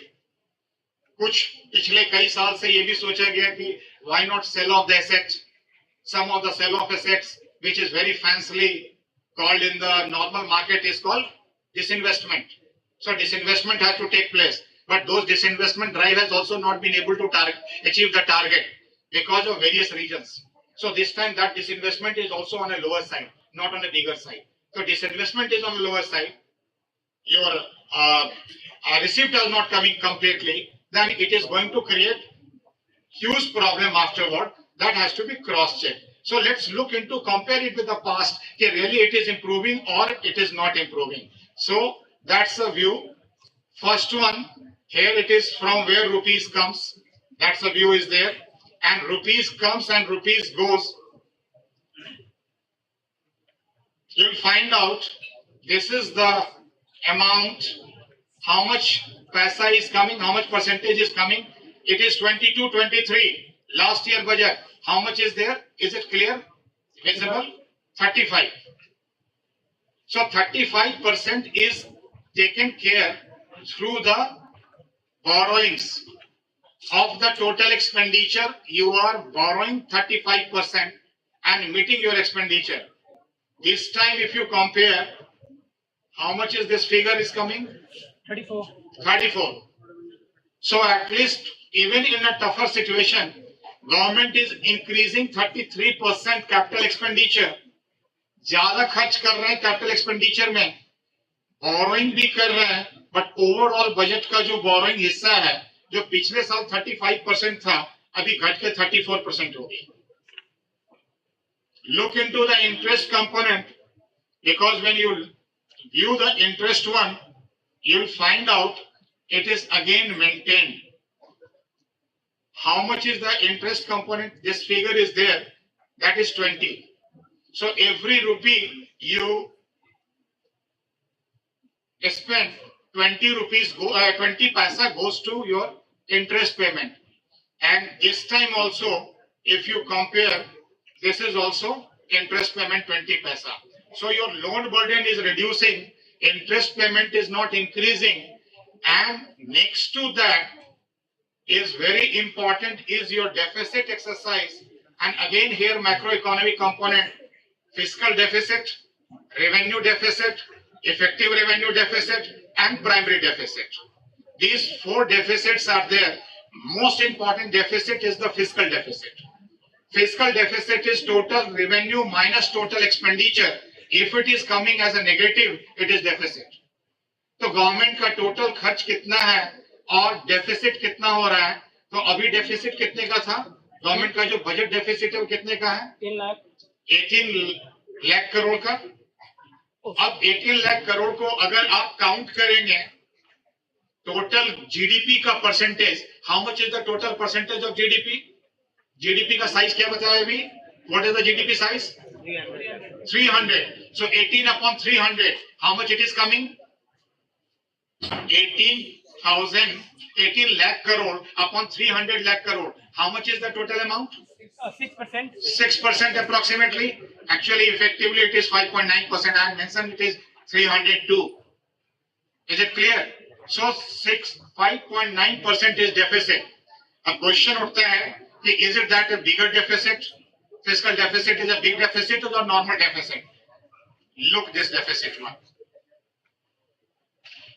कुछ पिछले कई साल से ये भी सोचा गया कि why not sell off the assets? Some of the sell off assets which is very fancily called in the normal market is called disinvestment. So disinvestment has to take place. But those disinvestment drive has also not been able to achieve the target because of various reasons. So this time that disinvestment is also on a lower side, not on a bigger side. So disinvestment is on the lower side. Your receipt is not coming completely. Then it is going to create huge problem afterward. That has to be cross-checked. So let's look into, compare it with the past. Okay, really it is improving or it is not improving. So that's the view. First one, here it is from where rupees comes. That's the view is there. And rupees comes and rupees goes. You'll find out this is the amount, how much paisa is coming, how much percentage is coming. It is 22, 23. Last year budget. How much is there? Is it clear? Visible? 35. So 35% is taken care through the borrowings of the total expenditure. You are borrowing 35% and meeting your expenditure. This time if you compare, how much is this figure is coming? 34. 34. So at least even in a tougher situation, government is increasing 33% capital expenditure. ज्यादा खर्च कर रहे हैं capital expenditure में, borrowing भी कर रहे हैं, बट ओवरऑल बजट का जो बोरोइंग हिस्सा है जो पिछले साल 35% था अभी घट के 34% हो गया. Look into the interest component, because when you view the interest one, you'll find out it is again maintained. How much is the interest component? This figure is there, that is 20. So every rupee you spend, 20 rupees, 20 paisa goes to your interest payment. And this time also, if you compare, this is also interest payment 20 paisa. So your loan burden is reducing, interest payment is not increasing, and next to that is very important is your deficit exercise. And again here macroeconomic component, fiscal deficit, revenue deficit, effective revenue deficit, and primary deficit. These four deficits are there. Most important deficit is the fiscal deficit. Fiscal deficit is total revenue minus total expenditure. If it is coming as a negative, it is deficit. तो government का total खर्च कितना है और deficit कितना हो रहा है. तो अभी डेफिसिट कितने का था? गवर्नमेंट का जो बजट डेफिसिट है वो कितने का है? 18 लाख करोड़ का. अब 18 लाख करोड़ को अगर आप काउंट करेंगे टोटल जीडीपी का percentage, how much is the total percentage of GDP? GDP का साइज क्या बताया अभी? What is the GDP size? 300. So 18 upon 300, how much it is coming? 18 lakh crore upon 300 lakh crore. How much is the total amount? 6%. 6% approximately. Actually, effectively, it is 5.9%. I mentioned it is 302. Is it clear? So 5.9% is deficit. A question उठता है कि is it that a bigger deficit? Fiscal deficit is a big deficit or a normal deficit? Look this deficit one.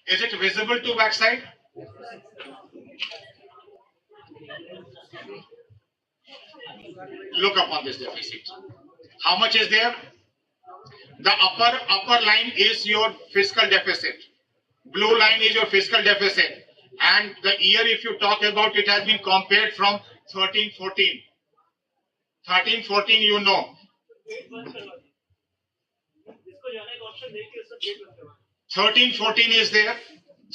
Is it visible to backside? Look upon this deficit. How much is there? The upper line is your fiscal deficit. Blue line is your fiscal deficit. And the year, if you talk about, it has been compared from 13-14. 13-14, you know. 13-14 is there.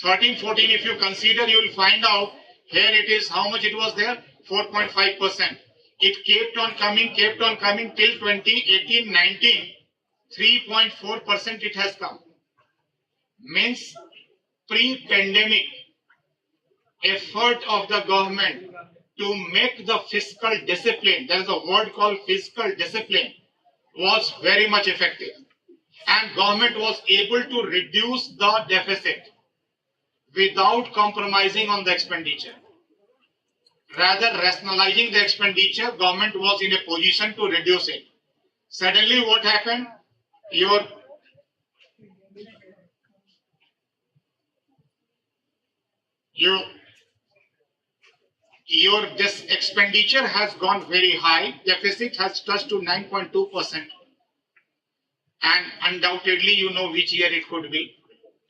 13-14, if you consider, you will find out here it is how much it was there? 4.5%. It kept on coming till 2018-19. 3.4% it has come. Means pre-pandemic effort of the government to make the fiscal discipline, there is a word called fiscal discipline, was very much effective. And government was able to reduce the deficit without compromising on the expenditure. Rather rationalizing the expenditure, government was in a position to reduce it. Suddenly what happened? Your your this expenditure has gone very high. Deficit has touched to 9.2%. And undoubtedly, you know which year it could be.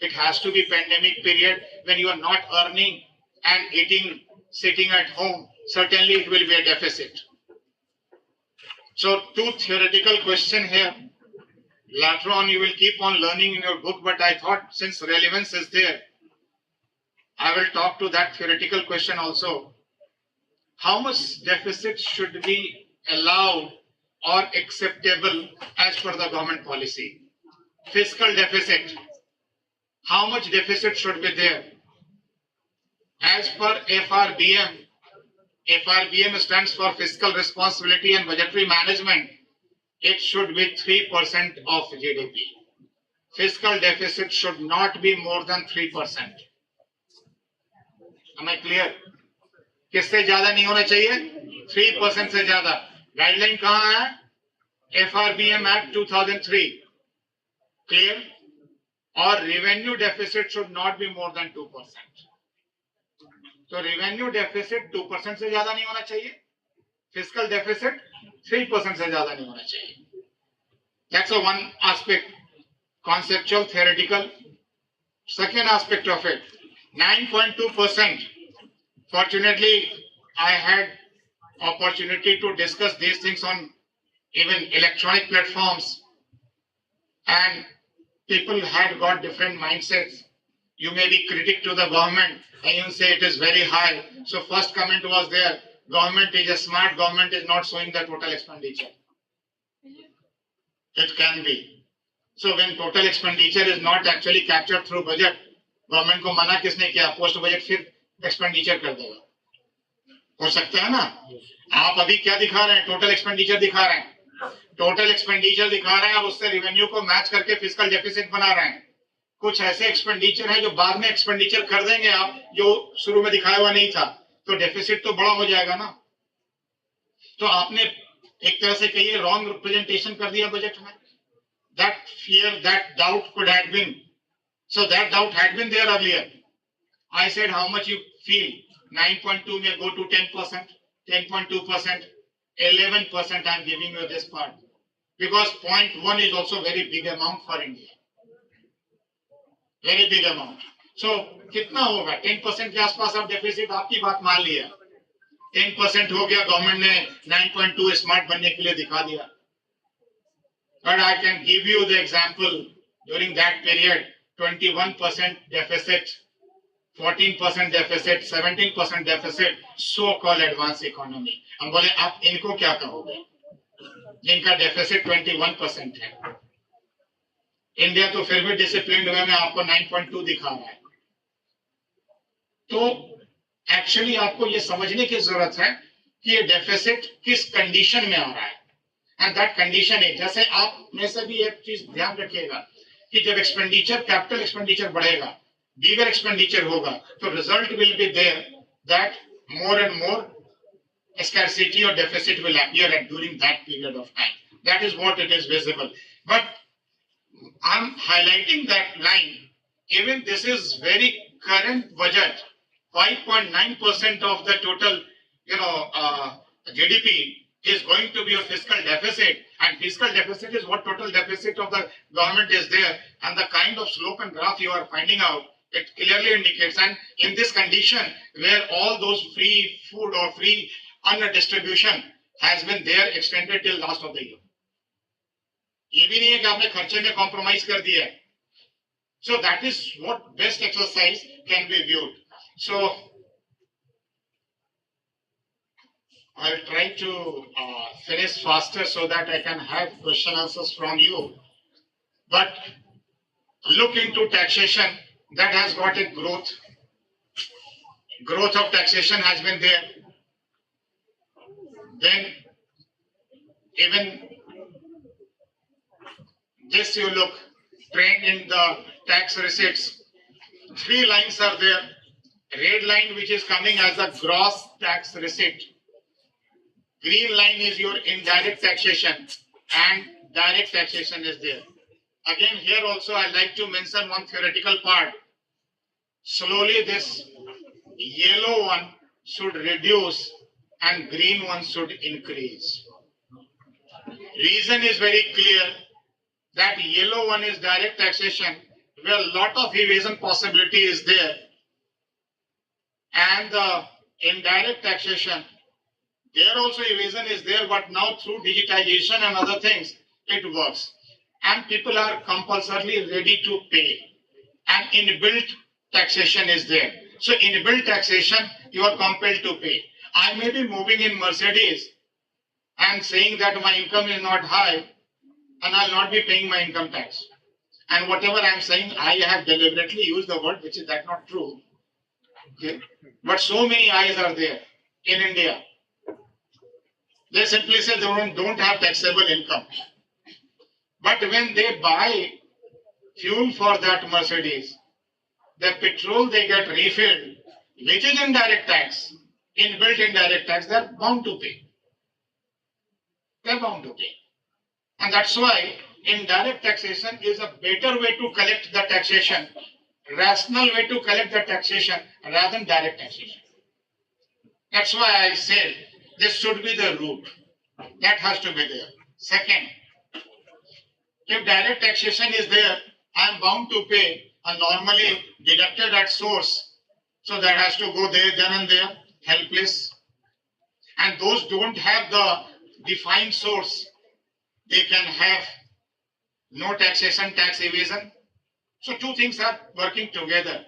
It has to be pandemic period when you are not earning and eating, sitting at home. Certainly, it will be a deficit. So, two theoretical question here. Later on, you will keep on learning in your book, but I thought since relevance is there, I will talk to that theoretical question also. How much deficit should be allowed or acceptable as per the government policy? Fiscal deficit. How much deficit should be there? As per FRBM stands for Fiscal Responsibility and Budgetary Management. It should be 3% of GDP. Fiscal deficit should not be more than 3%. Am I clear? किससे ज्यादा नहीं होना चाहिए? 3% से ज्यादा. Guideline कहाँ है? FRBM Act 2003. Clear? Or revenue deficit should not be more than 2%. So revenue deficit 2% से ज्यादा नहीं होना चाहिए. Fiscal deficit 3% से ज्यादा नहीं होना चाहिए. That's a one aspect, conceptual, theoretical. Second aspect of it, 9.2%. Fortunately, I had opportunity to discuss these things on even electronic platforms, and people had got different mindsets. You may be critic to the government and you say it is very high. So first comment was there, government is a smart, government is not showing the total expenditure. It can be. So when total expenditure is not actually captured through budget, government को मना किसने किया? Post budget फिर expenditure कर देगा. हो सकता है ना? आप अभी क्या दिखा रहे हैं? टोटल एक्सपेंडिचर दिखा रहे हैं. टोटल एक्सपेंडिचर दिखा रहे हैं, आप उससे रेवेन्यू को मैच करके फिस्कल डेफिसिट बना रहे हैं. कुछ ऐसे एक्सपेंडिचर है जो बाद में एक्सपेंडिचर कर देंगे आप, जो शुरू में दिखाया हुआ नहीं था, तो डेफिसिट तो बड़ा हो जाएगा ना. तो आपने एक तरह से कहिए रॉन्ग रिप्रेजेंटेशन कर दिया बजट में. That fear, that doubt could have been. So that doubt had been there earlier. I said how much you feel. 9.2 may go to 10%, 10.2%, 11% I am giving you this part. Because 0.1 is also very big amount for India. Very big amount. So कितना होगा? 10% के आसपास आप deficit आपकी बात मान लिया. 10% हो गया, गवर्नमेंट ने 9.2 स्मार्ट बनने के लिए दिखा दिया. But I can give you the example during that period, 21% deficit, 14% deficit, 17% deficit, so-called advanced economy. हम बोले आप इनको क्या कहोगे? जिनका डेफिसिट 21% है. इंडिया तो फिर भी डिसिप्लिन वे में आपको 9.2 दिखा रहा है. तो एक्चुअली आपको ये समझने की जरूरत है कि ये डेफिसिट किस कंडीशन में आ रहा है. एंड दैट कंडीशन है, जैसे आप में से भी एक चीज ध्यान रखिएगा कि जब एक्सपेंडिचर, कैपिटल एक्सपेंडिचर बढ़ेगा, बिगर एक्सपेंडिचर होगा, तो result will be there that more and more scarcity or deficit will appear at during that period of time. That is what it is visible. But I'm highlighting that line. Even this is very current budget. 5.9% of the total, GDP is going to be a fiscal deficit, and fiscal deficit is what total deficit of the government is there, and the kind of slope and graph you are finding out, it clearly indicates. And in this condition where all those free food or free distribution has been there extended till last of the year. ये भी नहीं है कि आपने खर्चे में compromise कर दिया है. So that is what best exercise can be viewed. So I'll try to finish faster so that I can have question answers from you. But look into taxation. That has got a growth. Growth of taxation has been there. Then even this you look, trend in the tax receipts. 3 lines are there. Red line which is coming as a gross tax receipt. Green line is your indirect taxation, and direct taxation is there. Again, here also I like to mention one theoretical part. Slowly this yellow one should reduce and green one should increase. Reason is very clear that yellow one is direct taxation where a lot of evasion possibility is there, and the indirect taxation there also evasion is there, but now through digitization and other things it works and people are compulsorily ready to pay, and inbuilt taxation is there. So inbuilt taxation you are compelled to pay. I may be moving in Mercedes and saying that my income is not high and I'll not be paying my income tax. And whatever I'm saying, I have deliberately used the word which is that not true. Okay? But so many eyes are there in India. They simply say they don't have taxable income. But when they buy fuel for that Mercedes, the petrol they get refilled, which is indirect tax, inbuilt indirect tax, they're bound to pay. They're bound to pay. And that's why indirect taxation is a better way to collect the taxation, rational way to collect the taxation rather than direct taxation. That's why I said this should be the route. That has to be there. Second, if direct taxation is there, I am bound to pay and normally deducted at source. So that has to go there, then and there, helpless. And those don't have the defined source, they can have no taxation, tax evasion. So two things are working together.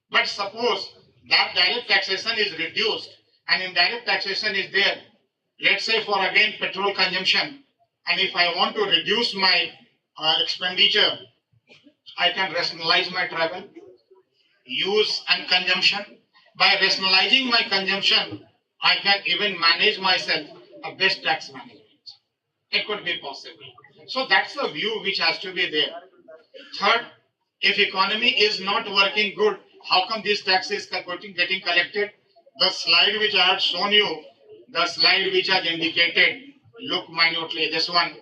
But suppose that direct taxation is reduced and indirect taxation is there. Let's say for again petrol consumption, and if I want to reduce my expenditure, I can rationalize my travel, use and consumption. By rationalizing my consumption, I can even manage myself a best tax management. It could be possible. So that's the view which has to be there. Third, if economy is not working good, how come these taxes are getting collected? The slide which I had shown you, the slide which I indicated, look minutely, this one,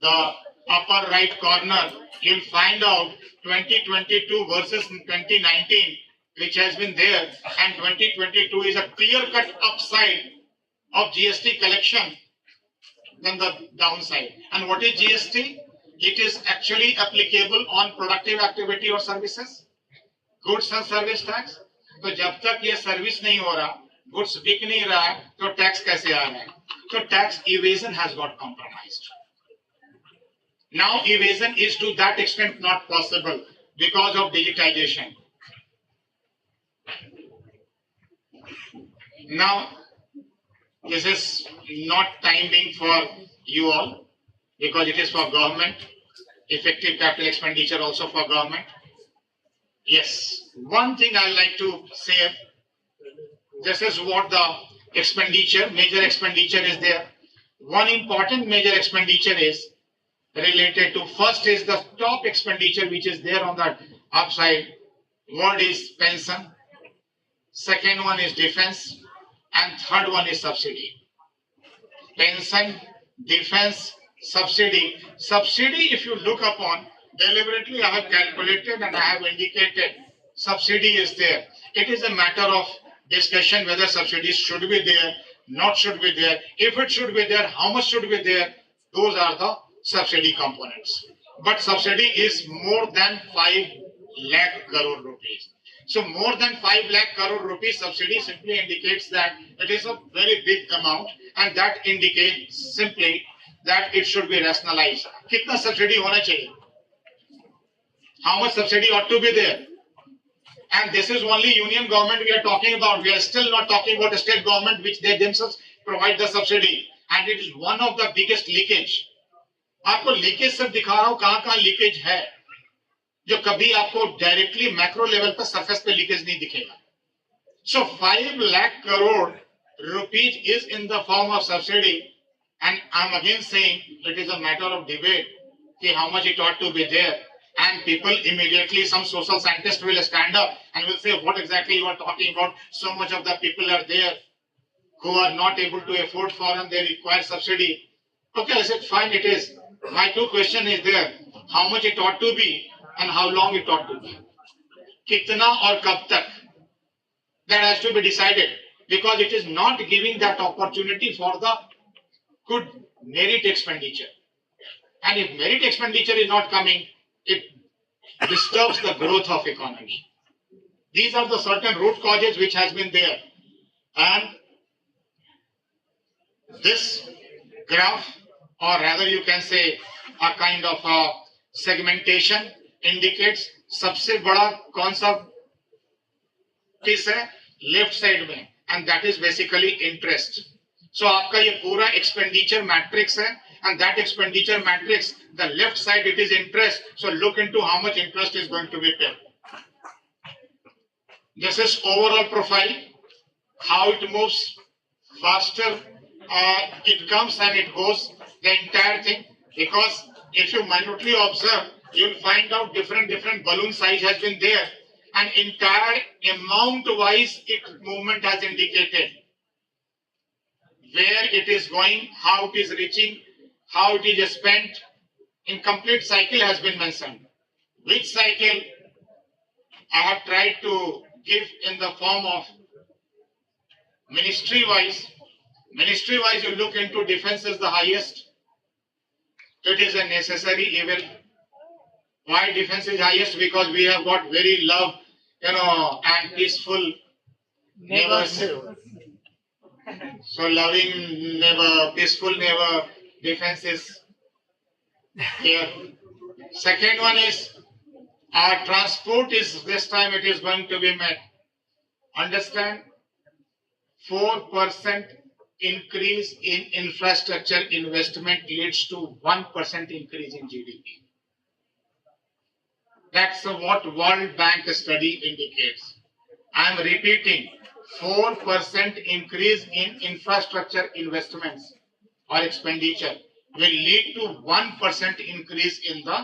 the upper right corner, you'll find out 2022 versus 2019, which has been there, and 2022 is a clear-cut upside of GST collection than the downside. And what is GST? It is actually applicable on productive activity or services, goods and service tax. तो जब तक ये service नहीं हो रहा, goods बिक नहीं रहा है, तो टैक्स कैसे आ रहा है? तो tax evasion has got compromised. Now evasion is to that extent not possible because of digitization. Now this is not time being for you all because it is for government. Effective capital expenditure also for government. Yes, one thing I like to say, this is what the expenditure, major expenditure is there. One important major expenditure is related to, first is the top expenditure which is there on the upside. Word is pension. Second one is defense. And third one is subsidy. Pension, defense, subsidy. Subsidy, if you look upon, deliberately I have calculated and I have indicated subsidy is there. It is a matter of discussion whether subsidies should be there, not should be there. If it should be there, how much should be there? Those are the subsidy components. But subsidy is more than 5 lakh crore rupees. So more than 5 lakh crore rupees subsidy simply indicates that it is a very big amount, and that indicates simply that it should be rationalized. Kitna subsidy hona chahiye? How much subsidy ought to be there? And this is only union government we are talking about. We are still not talking about the state government which they themselves provide the subsidy. And it is one of the biggest leakage. आपको leakage सब दिखा रहा हूं कहां leakage है जो कभी आपको डायरेक्टली मैक्रो लेवल पर सरफेस पे लीकेज नहीं दिखेगा. So 5 lakh crore rupees is in the form of subsidy, and I'm again saying it is a matter of debate कि how much it ought to be there. And people immediately, some social scientists will stand up and will say what exactly you are talking about. So much of the people are there who are not able to afford for and they require subsidy. Okay, I said fine, it is. My two question is there. How much it ought to be and how long it ought to be. Kitna or kab tak. That has to be decided because it is not giving that opportunity for the good merit expenditure. And if merit expenditure is not coming, it disturbs the growth of economy. These are the certain root causes which has been there. And this graph, or rather you can say a kind of a segmentation, indicates सबसे बड़ा कौन सा piece है left side में, and that is basically interest. So आपका ये पूरा expenditure matrix है, and that expenditure matrix, the left side it is interest. So look into how much interest is going to be paid. This is overall profile, how it moves faster. It comes and it goes, the entire thing, because if you minutely observe, you'll find out different balloon size has been there, and entire amount wise movement has indicated where it is going, how it is reaching, how it is spent. In complete cycle has been mentioned. Which cycle I have tried to give in the form of ministry wise. Ministry wise, you look into defense is the highest. It is a necessary evil. Why defense is highest? Because we have got very love, and peaceful neighbors. So loving neighbor, peaceful neighbor, defense is here. Second one is our transport is this time it is going to be met. Understand? 4% increase in infrastructure investment leads to 1% increase in GDP. That's what World Bank study indicates. I am repeating, 4% increase in infrastructure investments or expenditure will lead to 1% increase in the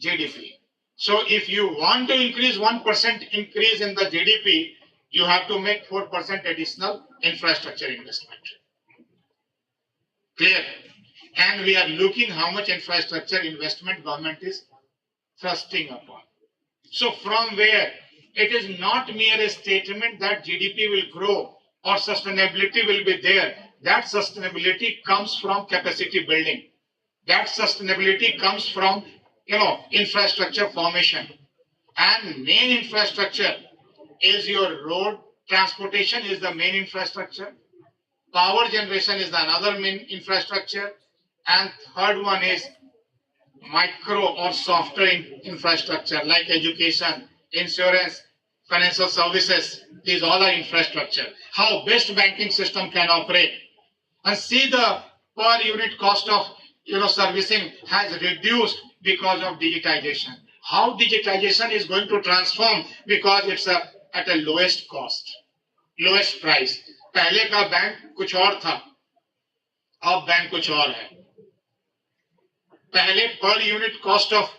GDP. So if you want to increase 1% increase in the GDP, you have to make 4% additional infrastructure investment. Clear? And we are looking how much infrastructure investment government is thrusting upon. So from where it is not mere a statement that GDP will grow or sustainability will be there. That sustainability comes from capacity building. That sustainability comes from infrastructure formation. And main infrastructure is your road, transportation is the main infrastructure. Power generation is another main infrastructure. And third one is micro or software infrastructure like education, insurance, financial services. These all are infrastructure. How best banking system can operate. And see the per unit cost of servicing has reduced because of digitization. How digitization is going to transform? Because it's at a lowest cost, lowest price. पहले का bank कुछ और था, अब bank कुछ और है. पहले per unit cost of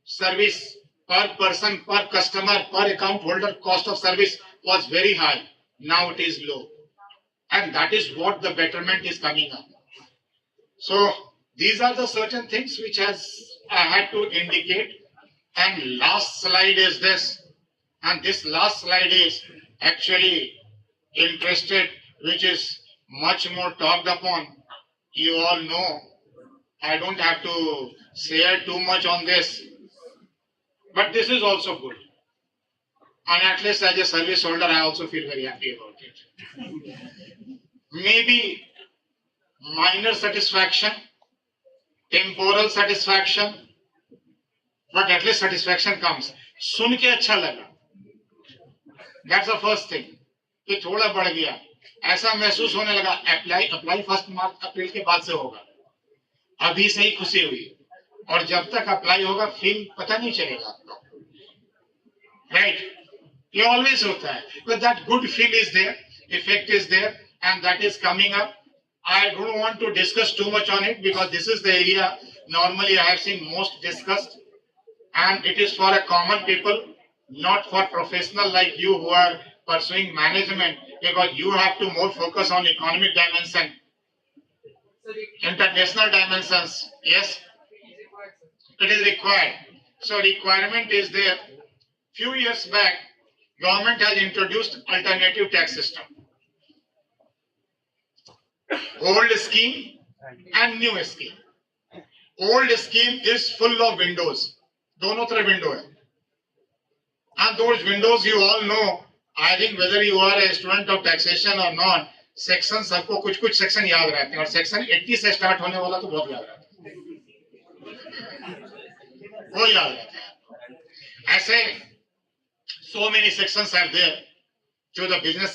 service, per person, per customer, per account holder cost of service was very high. Now it is low. And that is what the betterment is coming up. So these are the certain things which I had to indicate. And last slide is this. And this last slide is actually interested, which is much more talked upon. You all know. I don't have to share too much on this. But this is also good. And at least as a service holder, I also feel very happy about it. Maybe minor satisfaction, temporal satisfaction, but at least satisfaction comes. सुन के अच्छा लगा. That's the first thing. कि थोड़ा बढ़ गया. ऐसा महसूस होने लगा. Apply 1 मार्च अप्रैल के बाद से होगा. अभी से ही खुशी हुई. और जब तक अप्लाई होगा फील पता नहीं चलेगा आपको. Right? ये always होता है. But that good feel is there, effect is there, and that is coming up. I don't want to discuss too much on it because this is the area normally I have seen most discussed, and it is for a common people, not for professional like you who are pursuing management, because you have to more focus on economic dimension, international dimensions. Yes, it is required. So requirement is there. Few years back, government has introduced alternative tax system, old scheme and new scheme. Old scheme is full of windows, दोनों तरफ window है, and those windows you all know. I think whether you are a student of taxation or not, section सबको कुछ कुछ section याद रहते हैं, और सेक्शन 80 से स्टार्ट होने वाला तो बहुत याद रहता है, वो याद रहता है. ऐसे so many sections are there to the business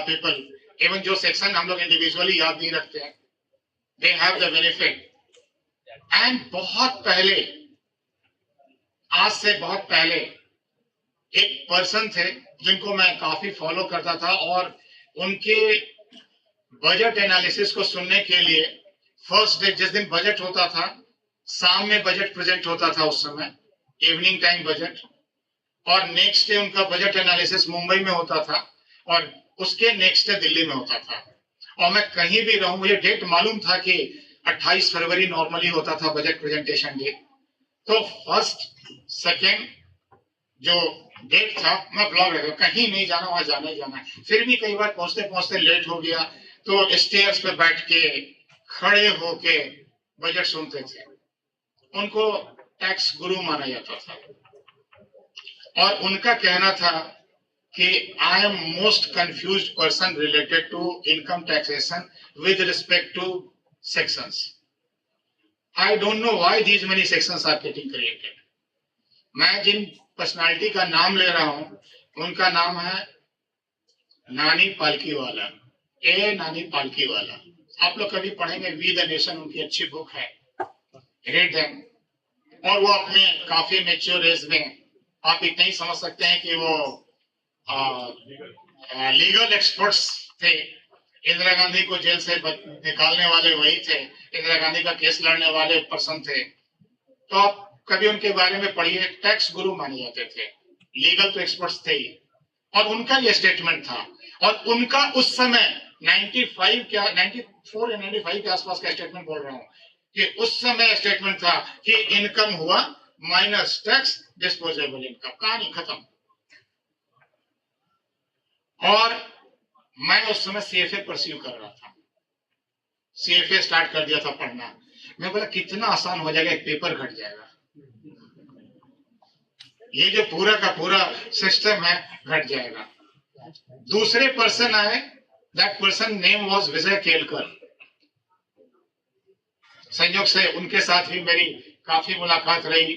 people. Even जो सेक्शन हम लोग इंडिविजुअली याद नहीं रखते हैं, they have the benefit. And बहुत पहले, आज से बहुत पहले एक पर्सन थे जिनको मैं काफी फॉलो करता था, और उनके बजट एनालिसिस को सुनने के लिए फर्स्ट डे, जिस दिन बजट होता था, शाम में बजट प्रेजेंट होता था उस समय, इवनिंग टाइम बजट, और नेक्स्ट डे उनका बजट एनालिसिस मुंबई में होता था, और उसके नेक्स्ट डे दिल्ली में होता था. और मैं कहीं भी रहूं, मुझे डेट मालूम था कि 28 फरवरी नॉर्मली होता था बजट प्रेजेंटेशन डे. तो फर्स्ट सेकेंड जो डेट था, मैं ब्लॉग रखा, कहीं नहीं जाना, वहां जाना ही जाना. फिर भी कई बार पहुंचते पहुंचते लेट हो गया, तो स्टेयर्स पे बैठ के खड़े होके बजट सुनते थे. उनको टैक्स गुरु माना जाता था, और उनका कहना था कि I am most confused person related to income taxation with respect to sections. I don't know why these many sections are getting created. मैं जिन पर्सनालिटी का नाम ले रहा हूं, उनका नाम है नानी पालकी वाला, नानी पालकी वाला. आप लोग कभी पढ़ेंगे वी द नेशन, उनकी अच्छी बुक है, रीड देम. और वो अपने काफी मेच्योर एज में, आप इतना ही समझ सकते हैं कि वो लीगल एक्सपर्ट्स थे. इंदिरा गांधी को जेल से निकालने वाले वही थे, इंदिरा गांधी का केस लड़ने वाले पर्सन थे. तो आप कभी उनके बारे में पढ़िए. टैक्स गुरु माने जाते थे, लीगल तो एक्सपर्ट्स थे ही. और उनका ये स्टेटमेंट था, और उनका उस समय 94 या 95 के आसपास का स्टेटमेंट बोल रहा हूं, कि उस समय स्टेटमेंट था कि इनकम हुआ माइनस टैक्स डिस्पोजेबल इनकम, कहानी खत्म. और मैं उस समय सीएफए परस्यू कर रहा था, सीएफए स्टार्ट कर दिया था पढ़ना. मैं बोला कितना आसान हो जाएगा, एक पेपर घट जाएगा, ये जो पूरा का पूरा सिस्टम है घट जाएगा. दूसरे पर्सन आए, दैट पर्सन नेम वाज विजय केलकर. संयोग से उनके साथ भी मेरी काफी मुलाकात रही.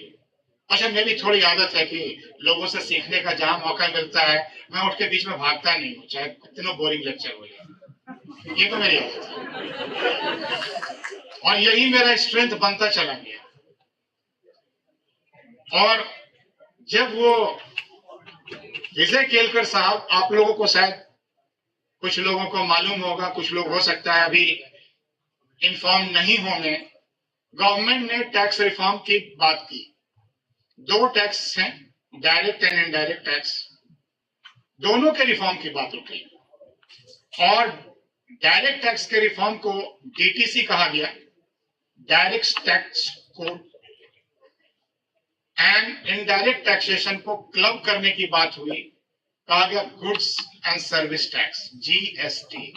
अच्छा, मेरी थोड़ी आदत है कि लोगों से सीखने का जहां मौका मिलता है, मैं उठ के बीच में भागता नहीं हूं, चाहे कितना बोरिंग लेक्चर हो जाए. ये तो मेरी आदत है, और यही मेरा स्ट्रेंथ बनता चला गया. और जब वो विजय केलकर साहब, आप लोगों को शायद कुछ लोगों को मालूम होगा, कुछ लोग हो सकता है अभी इन्फॉर्म नहीं होंगे. गवर्नमेंट ने टैक्स रिफॉर्म की बात की. 2 टैक्स हैं, डायरेक्ट एंड इनडायरेक्ट टैक्स, दोनों के रिफॉर्म की बात उठी. और डायरेक्ट टैक्स के रिफॉर्म को डीटीसी कहा गया, direct tax code, and indirect taxation को क्लब करने की बात हुई, कहा गया goods and service tax, GST.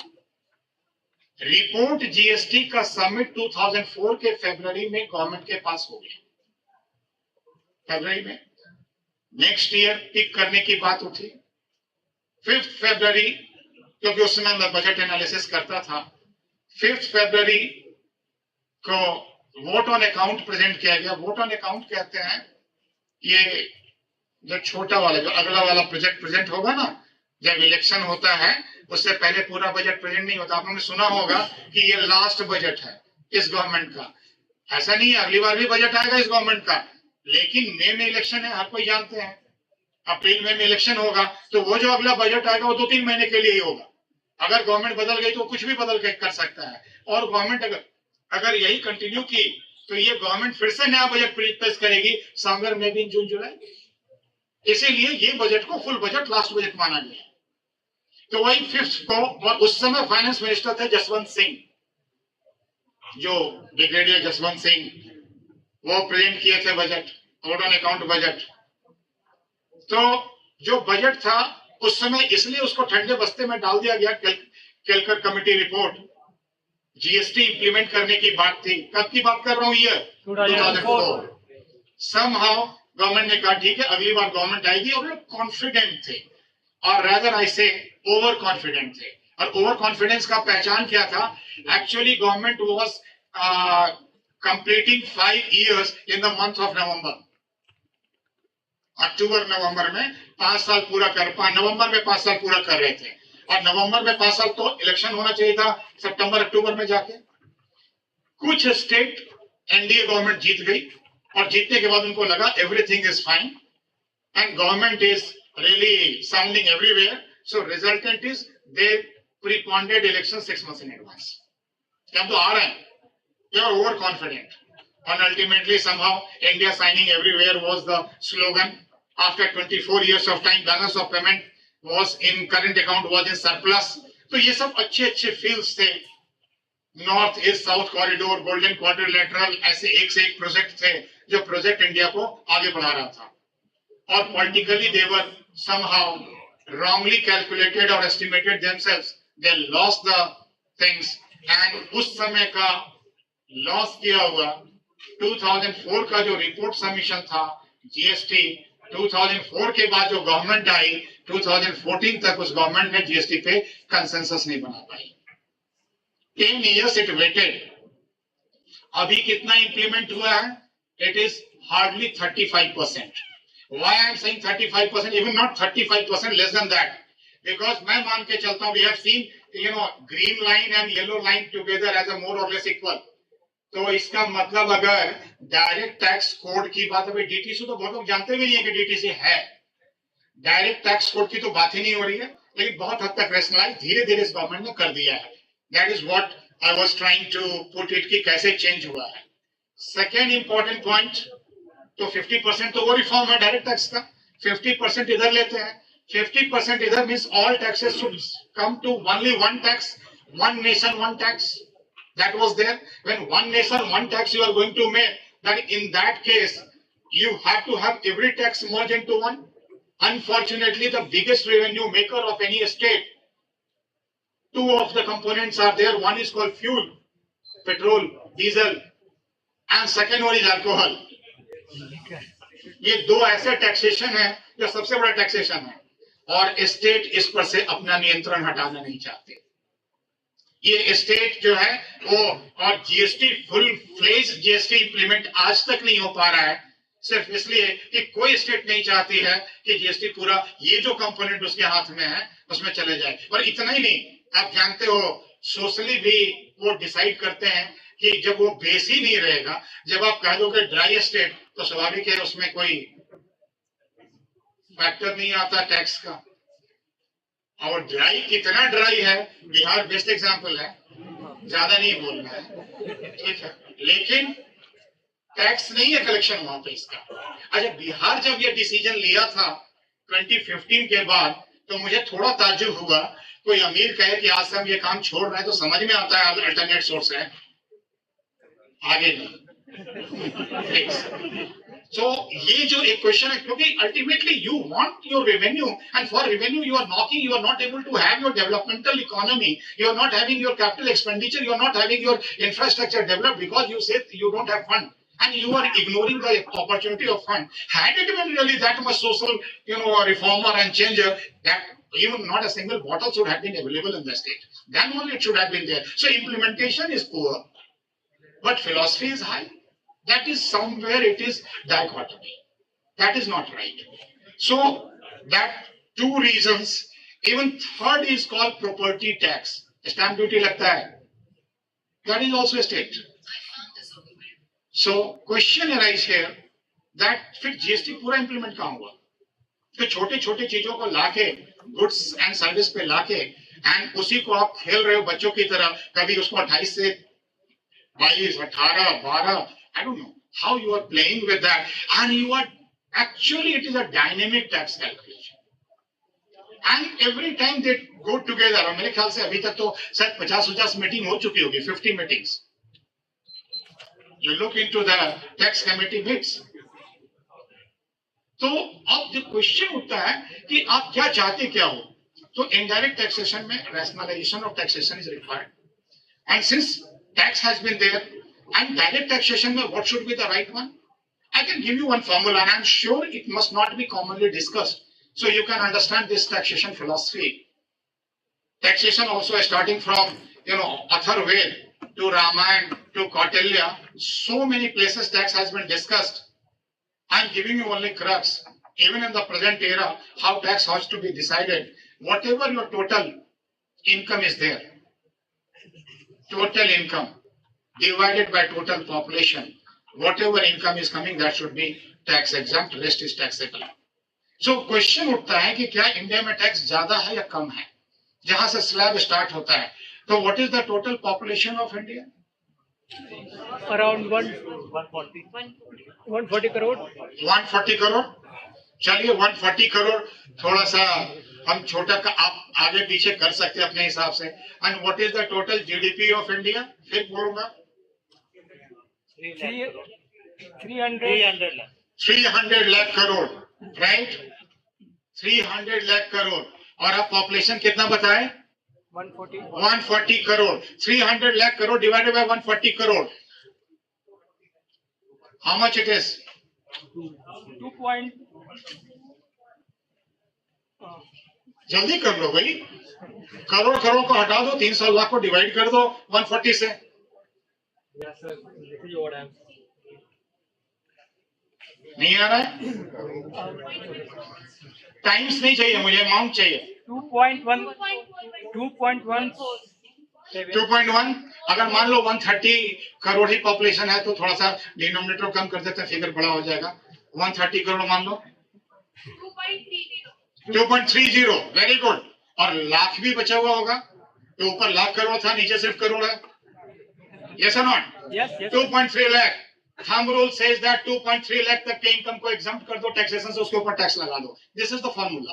Report GST का सबमिट 2004 के फरवरी में गवर्नमेंट के पास हो गया. फरवरी में नेक्स्ट ईयर पिक करने की बात उठी. 5 फरवरी, क्योंकि उस समय मैं बजट एनालिसिस करता था, 5 फरवरी को वोट ऑन अकाउंट प्रेजेंट किया गया. वोट ऑन अकाउंट कहते हैं ये जो छोटा वाला, जो अगला वाला प्रोजेक्ट प्रेजेंट होगा ना, जब इलेक्शन होता है उससे पहले पूरा बजट प्रेजेंट नहीं होता. आपने सुना होगा कि ये लास्ट बजट है इस गवर्नमेंट का. ऐसा नहीं है, अगली बार भी बजट आएगा इस गवर्नमेंट का, लेकिन मई में इलेक्शन है, हर कोई जानते हैं. अप्रैल में इलेक्शन होगा, तो वो जो अगला बजट आएगा वो 2-3 महीने के लिए ही होगा. अगर गवर्नमेंट बदल गई तो कुछ भी बदल के कर सकता है. और गवर्नमेंट अगर यही कंटिन्यू की तो ये गवर्नमेंट फिर से नया बजट पेश करेगी समवेयर में भी जून जुलाई. इसीलिए ये बजट को फुल बजट, लास्ट बजट माना गया. तो वही 5 को, और उस समय फाइनेंस मिनिस्टर थे जसवंत सिंह, जो ब्रिगेडियर जसवंत सिंह, वो प्रेजेंट किए थे budget, vote on account budget. तो जो बजट था उस समय इसलिए उसको ठंडे बस्ते में डाल दिया गया। Kelkar committee report, GST implement करने की बात थी। कब की बात कर रहा हूं? ये 2004। समहाउ गवर्नमेंट ने कहा ठीक है, अगली बार गवर्नमेंट आएगी, और लोग कॉन्फिडेंट थे, और रादर आई से ओवर कॉन्फिडेंट थे। और ओवर कॉन्फिडेंस का पहचान क्या था? Actually government was completing 5 years in the month of November. अक्टूबर नवंबर में 5 साल पूरा नवंबर में 5 साल पूरा कर रहे थे, और नवंबर में 5 साल तो इलेक्शन होना चाहिए था सितंबर अक्टूबर में जाके। कुछ स्टेट एनडीए गवर्नमेंट जीत गई, और जीतने के बाद उनको लगा everything is fine and government is really sounding everywhere, so resultant is they preponed election 6 months in advance. क्या तो आ रहे हैं, they are overconfident, and ultimately somehow India signing everywhere was the slogan. After 24 years of time, balance of payment was in current account was in surplus. तो ये सब अच्छे अच्छे fields थे, north east south corridor, golden quadrilateral, ऐसे एक से एक प्रोजेक्ट थे जो प्रोजेक्ट इंडिया को आगे बढ़ा रहा था। और politically they were somehow wrongly calculated or estimated themselves. They lost the things, and उस समय का लॉस किया हुआ 2004 का जो रिपोर्ट सबमिशन था जीएसटी, 2004 के बाद जो गवर्नमेंट आई 2014 तक उस गवर्नमेंट ने जीएसटी पे कंसेंसस नहीं बना पाई। 10 years it waited. अभी कितना इंप्लीमेंट हुआ है? It is hardly 35%. Why I am saying 35%, even not 35%, less than that, because मैं मान के चलता हूँ we have seen green line and yellow line together as a more or less equal. तो इसका मतलब अगर डायरेक्ट टैक्स कोड की बात, अभी डीटीसी तो बहुत लोग जानते भी नहीं है कि डीटीसी है, डायरेक्ट टैक्स कोड की तो बात ही नहीं हो रही है, लेकिन बहुत हद तक रेशनलाइज धीरे धीरे इस गवर्नमेंट ने कर दिया है। That is what I was trying to put it, कि कैसे चेंज हुआ है। सेकेंड इंपॉर्टेंट पॉइंट, तो 50% तो वो रिफॉर्म है डायरेक्ट टैक्स का, 50% इधर लेते हैं, 50% इधर means all taxes should come to only one tax, one nation one tax. That was there. When one nation one tax you are going to make, that in that case you have to have every tax merged into one. Unfortunately, the biggest revenue maker of any state, two of the components are there. One is called fuel, petrol, diesel, and second one is alcohol. ये दो ऐसे taxation है जो सबसे बड़ा taxation है, और state इस पर से अपना नियंत्रण हटाना नहीं चाहते। ये स्टेट जो है वो, और GST full fledge GST implement आज तक नहीं हो पा रहा है, सिर्फ इसलिए कि कोई स्टेट नहीं चाहती है कि जीएसटी पूरा ये जो कंपोनेंट उसके हाथ में है उसमें चले जाए। और इतना ही नहीं, आप जानते हो सोशली भी वो डिसाइड करते हैं कि जब वो बेस ही नहीं रहेगा, जब आप कह दो कि ड्राई स्टेट, तो स्वाभाविक है उसमें कोई फैक्टर नहीं आता टैक्स का। और ड्राई कितना ड्राई है, बिहार बेस्ट एग्जांपल है, ज्यादा नहीं बोलना है, ठीक है, लेकिन टैक्स नहीं है कलेक्शन वहां पे इसका। अच्छा, बिहार जब ये डिसीजन लिया था 2015 के बाद, तो मुझे थोड़ा ताज्जुब हुआ, कोई अमीर कहे कि आज से हम ये काम छोड़ रहे हैं, तो समझ में आता है अल्टरनेट सोर्स है, आगे नहीं। So ये जो एक क्वेश्चन है, क्योंकि ultimately you want your revenue, and for revenue you are knocking, you are not able to have your developmental economy, you are not having your capital expenditure, you are not having your infrastructure developed, because you say you don't have fund and you are ignoring the opportunity of fund. Had it been really that much social, reformer and changer, that even not a single bottle should have been available in the state, then only it should have been there. So implementation is poor, but philosophy is high. That is somewhere it is dichotomy. That is not right. So that two reasons. Even third is called property tax. Stamp duty लगता है. That is also a state. So question arises here that फिर GST पूरा implement कहाँ हुआ? तो छोटे छोटे चीजों को लाके, गुड्स एंड सर्विस पे लाके, एंड उसी को आप खेल रहे हो बच्चों की तरह, कभी उसको 28 से 22, 18, 12, I don't know how you are playing with that, and you are actually, it is a dynamic tax calculation, and every time they go together, और मेरे ख्याल से अभी तक तो शायद 50 मीटिंग हो चुकी होगी, 50 meetings. You look into the tax committee meets, तो अब जो क्वेश्चन उठता है कि आप क्या चाहते क्या हो, तो इनडायरेक्ट टैक्सेशन में rationalisation of taxation is required, and since tax has been there and direct taxation में what should be the right one, I can give you one formula and I'm sure it must not be commonly discussed, so you can understand this taxation philosophy. Taxation also starting from, Atharved to Ramayana to Kautilya, so many places tax has been discussed. I'm giving you only crux. Even in the present era, how tax has to be decided. Whatever your total income is there, total income divided by total population, whatever income is coming, that should be tax exempt, rest is taxable. So question उठता है कि क्या India में tax ज्यादा है या कम है, जहां से स्लैब स्टार्ट होता है. तो what is the total population of India? Around 140 crore. 140 crore. चलिए 140 करोड़ थोड़ा सा हम छोटा का आप आगे पीछे कर सकते हैं अपने हिसाब से. And what is the total GDP of India? फिर बोलूंगा 300 लाख करोड़, राइट? 300 लाख करोड़. और आप पॉपुलेशन कितना बताए? 140 crore. 300 lakh crore divided by 140 crore, how much it is? 2. जल्दी कर लो भाई, करोड़ करोड़ को हटा दो, 300 लाख को डिवाइड कर दो 140 से. नहीं आ रहा है? टाइम्स नहीं चाहिए मुझे, अमाउंट चाहिए. 2.1. अगर मान लो 130 करोड़ ही पॉपुलेशन है तो थोड़ा सा डिनोमिनेटर कम कर देते हैं, फिगर बड़ा हो जाएगा. 130 करोड़ मान लो. 2.30. Very good. और लाख भी बचा हुआ होगा, तो ऊपर लाख करोड़ था, नीचे सिर्फ करोड़ है. यस और not? Yes. 2.3 lakh. Thumb rule says that 2.3 lakh तक के इनकम को एग्जम्प्ट कर दो टैक्सेशन से, उसके ऊपर टैक्स लगा दो. This is the formula.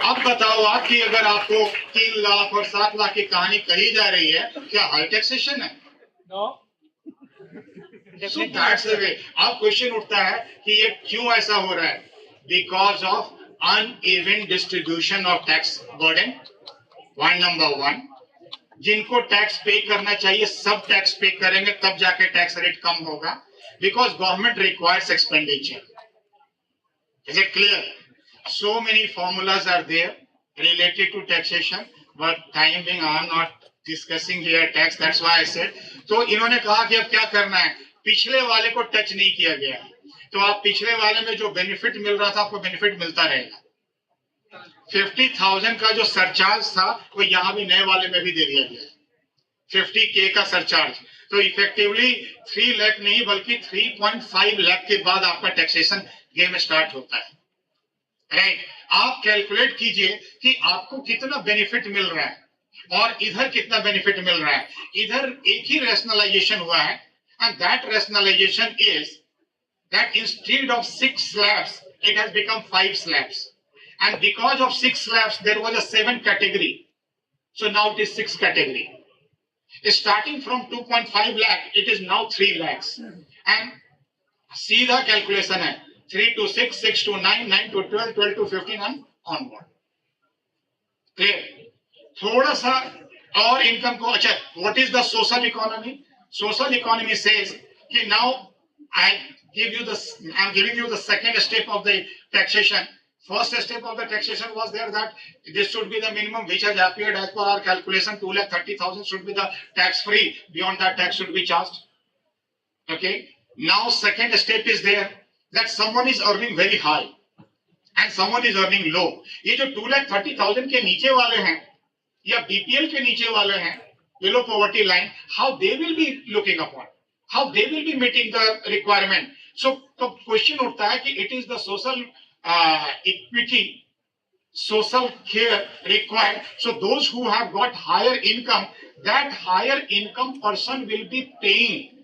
अब बताओ आप कि अगर आपको 3 लाख और 7 लाख की कहानी कही जा रही है, क्या हाई टैक्सेशन है? No. So that's the way. अब क्वेश्चन उठता है कि ये क्यों ऐसा हो रहा है? Because of uneven distribution of tax burden. Point number 1. जिनको टैक्स पे करना चाहिए सब टैक्स पे करेंगे, तब जाके टैक्स रेट कम होगा. Because government requires expenditure. Is it clear? So many formulas are there related to taxation, but time being I am not discussing here tax. That's why I said. तो इन्होंने कहा कि अब क्या करना है, पिछले वाले को टच नहीं किया गया है, तो आप पिछले वाले में जो बेनिफिट मिल रहा था आपको बेनिफिट मिलता रहेगा. 50,000 का जो सरचार्ज था वो यहाँ भी नए वाले में भी दे दिया गया है, 50K का सरचार्ज. तो इफेक्टिवली 3 लाख नहीं बल्कि 3.5 लाख के बाद आपका टैक्सेशन गेम स्टार्ट होता है, राइट? आप कैलकुलेट कीजिए कि आपको कितना बेनिफिट मिल रहा है और इधर कितना बेनिफिट मिल रहा है. इधर एक ही रैशनलाइजेशन हुआ है, and that rationalisation is that instead of 6 slabs it has become 5 slabs, and because of 6 slabs there was a 7 category, so now it is 6 category. Starting from 2.5 lakh it is now 3 lakhs, and सीधा calculation है 3 to 6, 6 to 9, 9 to 12, 12 to 15 and onward. Clear? थोड़ा सा और income को. अच्छा, what is the social economy? Social economy says कि now I'm giving you the second step of the taxation. First step of the taxation was there that this should be the minimum which has appeared as per our calculation. 2,30,000 should be the tax free. Beyond that, tax should be charged. Okay. Now, second step is there that someone is earning very high and someone is earning low. ये जो 2,30,000 के नीचे वाले हैं या BPL के नीचे वाले हैं, below poverty line, how they will be looking upon? How they will be meeting the requirement? So the question उठता है कि it is the social equity, social care required. So those who have got higher income, that higher income person will be paying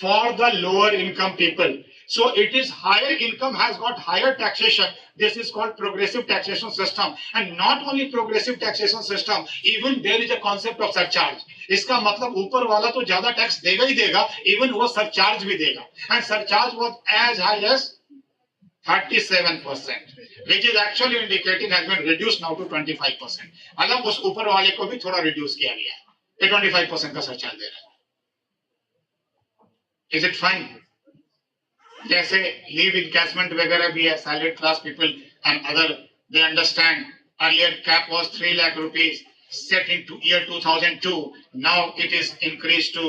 for the lower income people. So it is higher income has got higher taxation. This is called progressive taxation system. And not only progressive taxation system, even there is a concept of surcharge. इसका मतलब ऊपर वाला तो ज्यादा tax देगा ही देगा, even वो surcharge भी देगा. And surcharge was as high as 37%, which is actually indicating has been reduced now to 25%. मतलब उस ऊपर वाले को भी थोड़ा reduce किया गया है. ये 25% का surcharge दे रहा है. Is it fine? जैसे लीव इनकैशमेंट वगैरह भी है, salaried class people and other they understand. Earlier cap was 3 lakh rupees set into year 2002. Now it is increased to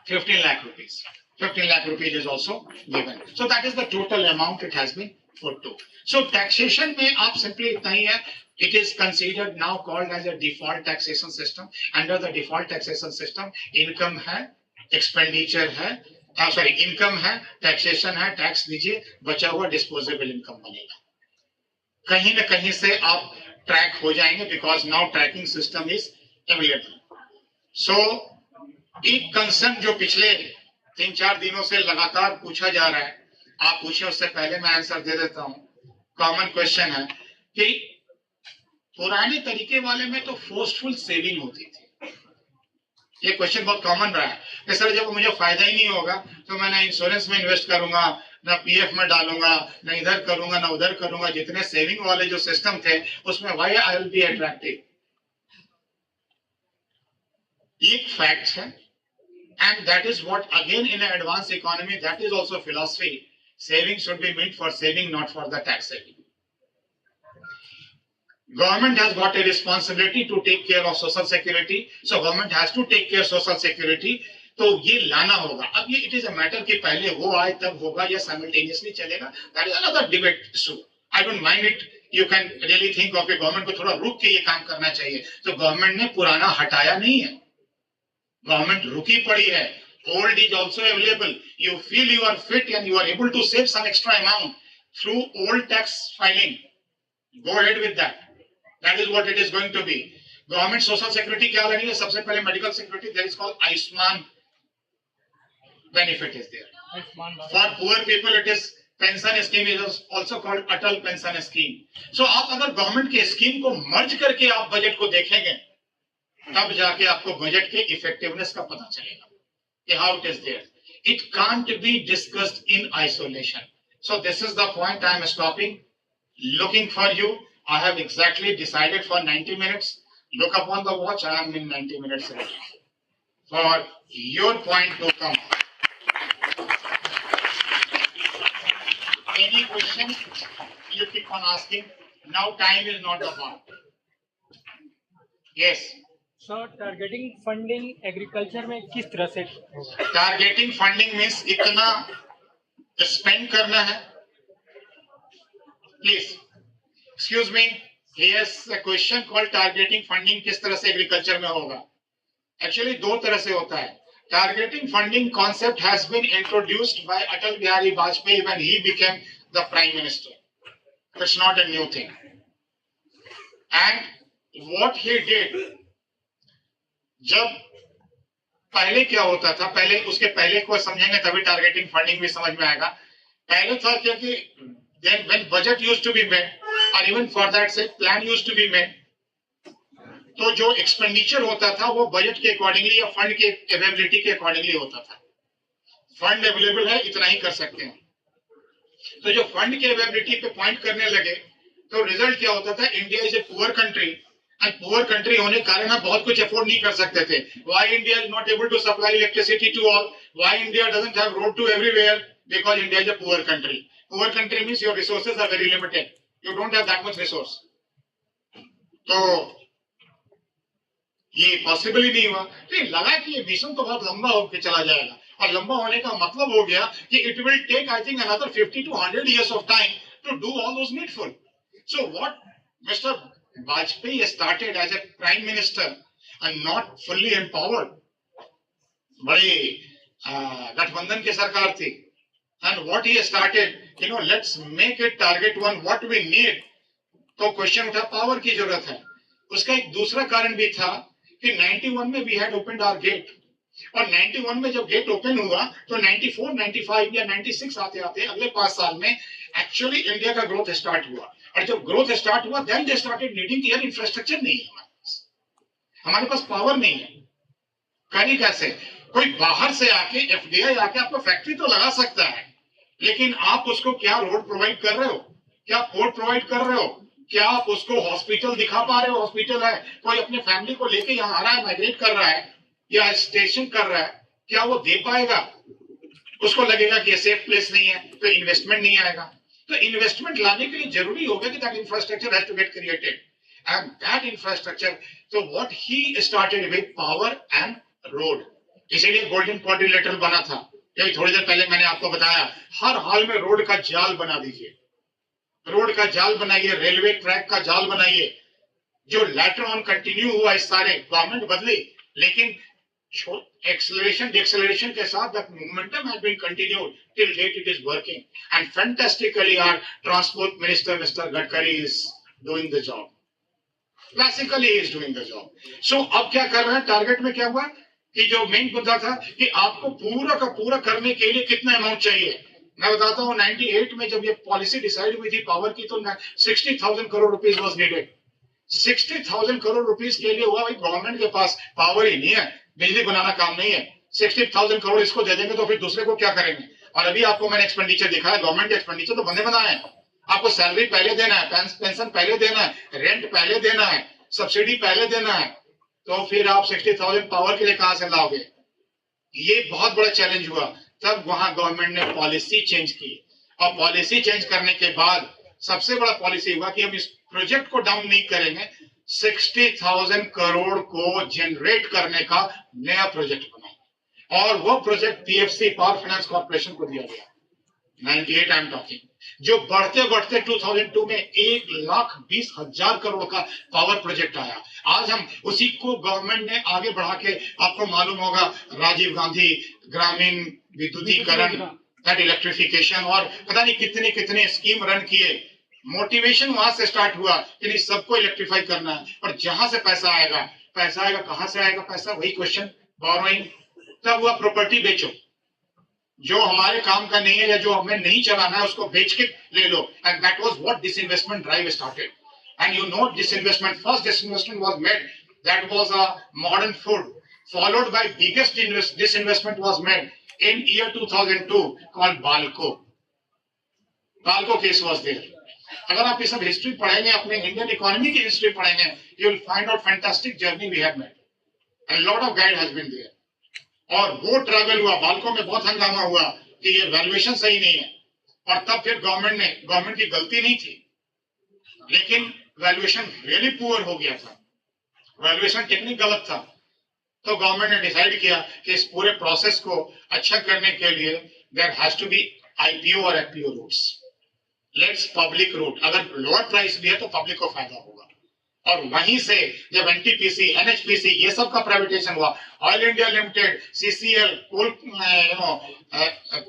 15 lakh rupees. 15 lakh rupees is also given. So that is the total amount it has been put to. So taxation में आप simply इतना ही है. It is considered now called as a default taxation system. Under the default taxation system, income है, expenditure है, income है, taxation है, tax दीजिए, बचा हुआ डिस्पोजेबल इनकम बनेगा. कहीं ना कहीं से आप ट्रैक हो जाएंगे because now tracking system is available. So एक कंसर्न जो पिछले 3-4 दिनों से लगातार पूछा जा रहा है, आप पूछे उससे पहले मैं आंसर दे देता हूं. कॉमन क्वेश्चन है कि पुराने तरीके वाले में तो फोर्सफुल सेविंग होती थी. ये क्वेश्चन बहुत कॉमन रहा है. सर जब मुझे फायदा ही नहीं होगा तो मैं ना इंश्योरेंस में इन्वेस्ट करूंगा, ना पीएफ में डालूंगा, ना इधर करूंगा, ना उधर करूंगा. जितने सेविंग वाले जो सिस्टम थे उसमें why I will be attractive. एक फैक्ट है and that is what again in advance economy that is also philosophy. Saving should be meant for saving, not for the tax saving. Government has got a responsibility to take care of social security, so government has to take care of social security. तो ये लाना होगा. अब ये it is a matter कि पहले वो आए तब होगा या simultaneously चलेगा. That is another debate issue. I don't mind it. You can really think of a government को थोड़ा रुक के ये काम करना चाहिए. तो government ने पुराना हटाया नहीं है. Government रुकी पड़ी है. Old is also available. You feel you are fit and you are able to save some extra amount through old tax filing. Go ahead with that. That is what it is going to be. Government social security क्या लानी है? सबसे पहले medical security. There is called Ayushman benefit is there. For poor people, it is pension scheme is also called Atal pension scheme. So आप अगर government के scheme को merge करके आप budget को देखेंगे, तब जाके आपको budget के effectiveness का पता चलेगा कि how it is there. It can't be discussed in isolation. So this is the point I am stopping. Looking for you. I have exactly decided for 90 minutes. Look upon the watch. I am in 90 minutes ready for your point to come. Any question you keep on asking. Now time is not the point. Yes. So targeting funding agriculture में किस तरह से होगा? Targeting funding means इतना spend करना है. Please. Excuse me, here's a question called targeting funding किस तरह से एग्रीकल्चर में होगा. Actually दो तरह से होता है. Targeting funding concept has been introduced by Atal Bihari Vajpayee when he became the Prime Minister. It's not a new thing. And what he did, जब पहले क्या होता था, पहले उसके पहले को समझेंगे तभी targeting funding भी समझ में आएगा. पहले था क्या कि then when budget used to be made or even for that sake plan used to be made, तो जो एक्सपेंडिचर होता था वो बजट के अकॉर्डिंगली या फंड के अवेलेबिलिटी के अकॉर्डिंगली होता था. फंड अवेलेबल है, इतना ही कर सकते हैं. तो जो फंड के अवेलेबिलिटी पे पॉइंट करने लगे तो रिजल्ट क्या होता था? India is a poor country and poor country होने के कारण हम बहुत कुछ अफोर्ड नहीं कर सकते थे. Why India is not able to supply electricity to all? Why India doesn't have road to everywhere? Because India is a poor country. Poor country means your resources are very limited. You don't have that much resource. तो ये possible ही नहीं हुआ. तो लगा कि ये mission तो बहुत लंबा होकर चला जाएगा और लंबा होने का मतलब हो गया कि it will take I think another 50 to 100 years of time to do all those needful. So what Mr. Vajpayee started as a prime minister and not fully empowered. बड़ी गठबंधन की सरकार थी. And what he started, let's make it target one what we need. तो question उठा, power की जरूरत है. उसका एक दूसरा कारण भी था कि 91 में we had opened our gate और 91 में जब गेट ओपन हुआ तो 94, 95 या 96 आते आते अगले 5 साल में एक्चुअली इंडिया का ग्रोथ स्टार्ट हुआ। और जब ग्रोथ स्टार्ट हुआ देन दे स्टार्टेड नीडिंग कि यार इंफ्रास्ट्रक्चर नहीं है हमारे पास पावर नहीं है, कहीं कैसे? कोई बाहर से आके एफडीआई आके आपको फैक्ट्री तो लगा सकता है, लेकिन आप उसको क्या रोड प्रोवाइड कर रहे हो, क्या पोर्ट प्रोवाइड कर रहे हो, क्या आप उसको हॉस्पिटल दिखा पा रहे हो? हॉस्पिटल है, कोई अपने फैमिली को लेके यहाँ आ रहा है, माइग्रेट कर रहा है या स्टेशन कर रहा है, क्या वो दे पाएगा? उसको लगेगा कि ये सेफ प्लेस नहीं है, तो इन्वेस्टमेंट नहीं आएगा। तो इन्वेस्टमेंट लाने के लिए जरूरी होगा कि that infrastructure has to get created and that infrastructure, so what he started with power and road, इसीलिए गोल्डन क्वाड्रिलेटरल बना था। यही थोड़ी देर पहले मैंने आपको बताया, हर हाल में रोड का जाल बना दीजिए, रोड का जाल बनाइए, रेलवे ट्रैक का जाल बनाइए। जो लेटर ऑन कंटिन्यू हुआ, इस सारे गवर्नमेंट बदली, लेकिन एक्सेलरेशन डिक्सेलरेशन के साथ the momentum has been continued till date, it is working and fantastically our transport minister mister Gadkari is doing the job, classically is doing the job. So अब क्या कर रहे हैं? टारगेट में क्या हुआ कि जो मेन मुद्दा था कि आपको पूरा का पूरा करने के लिए कितना अमाउंट चाहिए। मैं बताता हूँ 98 में जब ये पॉलिसी डिसाइड हुई थी पावर की, तो 60,000 crore rupees was needed. 60,000 crore rupees के लिए हुआ, भाई गवर्नमेंट के पास पावर ही नहीं है, बिजली बनाना काम नहीं है, 60,000 करोड़ इसको दे देंगे तो फिर दूसरे को क्या करेंगे? और अभी आपको मैंने एक्सपेंडिचर दिखा है, गवर्नमेंट के एक्सपेंडिचर तो बंदे बनाए हैं। आपको सैलरी पहले देना है, पेंशन पहले देना है, रेंट पहले देना है, सब्सिडी पहले देना है, तो फिर आप 60,000 पावर के लिए कहां से लाओगे? ये बहुत बड़ा चैलेंज हुआ। तब वहां गवर्नमेंट ने पॉलिसी चेंज की, और पॉलिसी चेंज करने के बाद सबसे बड़ा पॉलिसी हुआ कि हम इस प्रोजेक्ट को डाउन नहीं करेंगे, 60,000 करोड़ को जनरेट करने का नया प्रोजेक्ट बनाए, और वो project PFC power finance corporation को दिया गया। 98 आई एम टॉकिंग, जो बढ़ते बढ़ते 2002 में 1,20,000 करोड़ का पावर प्रोजेक्ट आया। आज हम उसी को गवर्नमेंट ने आगे बढ़ा के, आपको मालूम होगा राजीव गांधी ग्रामीण विद्युतीकरण, दैट इलेक्ट्रिफिकेशन, और पता नहीं कितने कितने स्कीम रन किए। मोटिवेशन वहां से स्टार्ट हुआ कि नहीं, सबको इलेक्ट्रीफाई करना है, और जहां से पैसा आएगा कहां से आएगा पैसा? वही क्वेश्चन, बोरोइंग। तब हुआ प्रॉपर्टी बेचो, जो हमारे काम का नहीं है या जो हमें नहीं चलाना है उसको बेच के ले लो, and that was what disinvestment drive started. And you know, disinvestment, first disinvestment was made, that was a modern food, followed by biggest disinvestment was made in year 2002 called Balco case was there. अगर आप ये सब history पढ़ेंगे, अपने Indian economy की history पढ़ेंगे, you will find out fantastic journey we have made, and lot of guide has been there. और वो ट्रैवल हुआ, बालकों में बहुत हंगामा हुआ कि ये वैल्यूएशन सही नहीं है, और तब फिर गवर्नमेंट की गलती नहीं थी, लेकिन वैल्यूएशन रियली पुअर हो गया था, वैल्यूएशन टेक्निक गलत था। तो गवर्नमेंट ने डिसाइड किया कि इस पूरे प्रोसेस को अच्छा करने के लिए there has to be IPO और FPO routes, let's public route, अगर लोअर प्राइस भी है तो पब्लिक को फायदा होगा। और वहीं से जब एनटीपीसी, एनएचपीसी, ये सब का प्राइवेटाइजेशन हुआ, ऑयल इंडिया लिमिटेड, सीसीएल, कोल,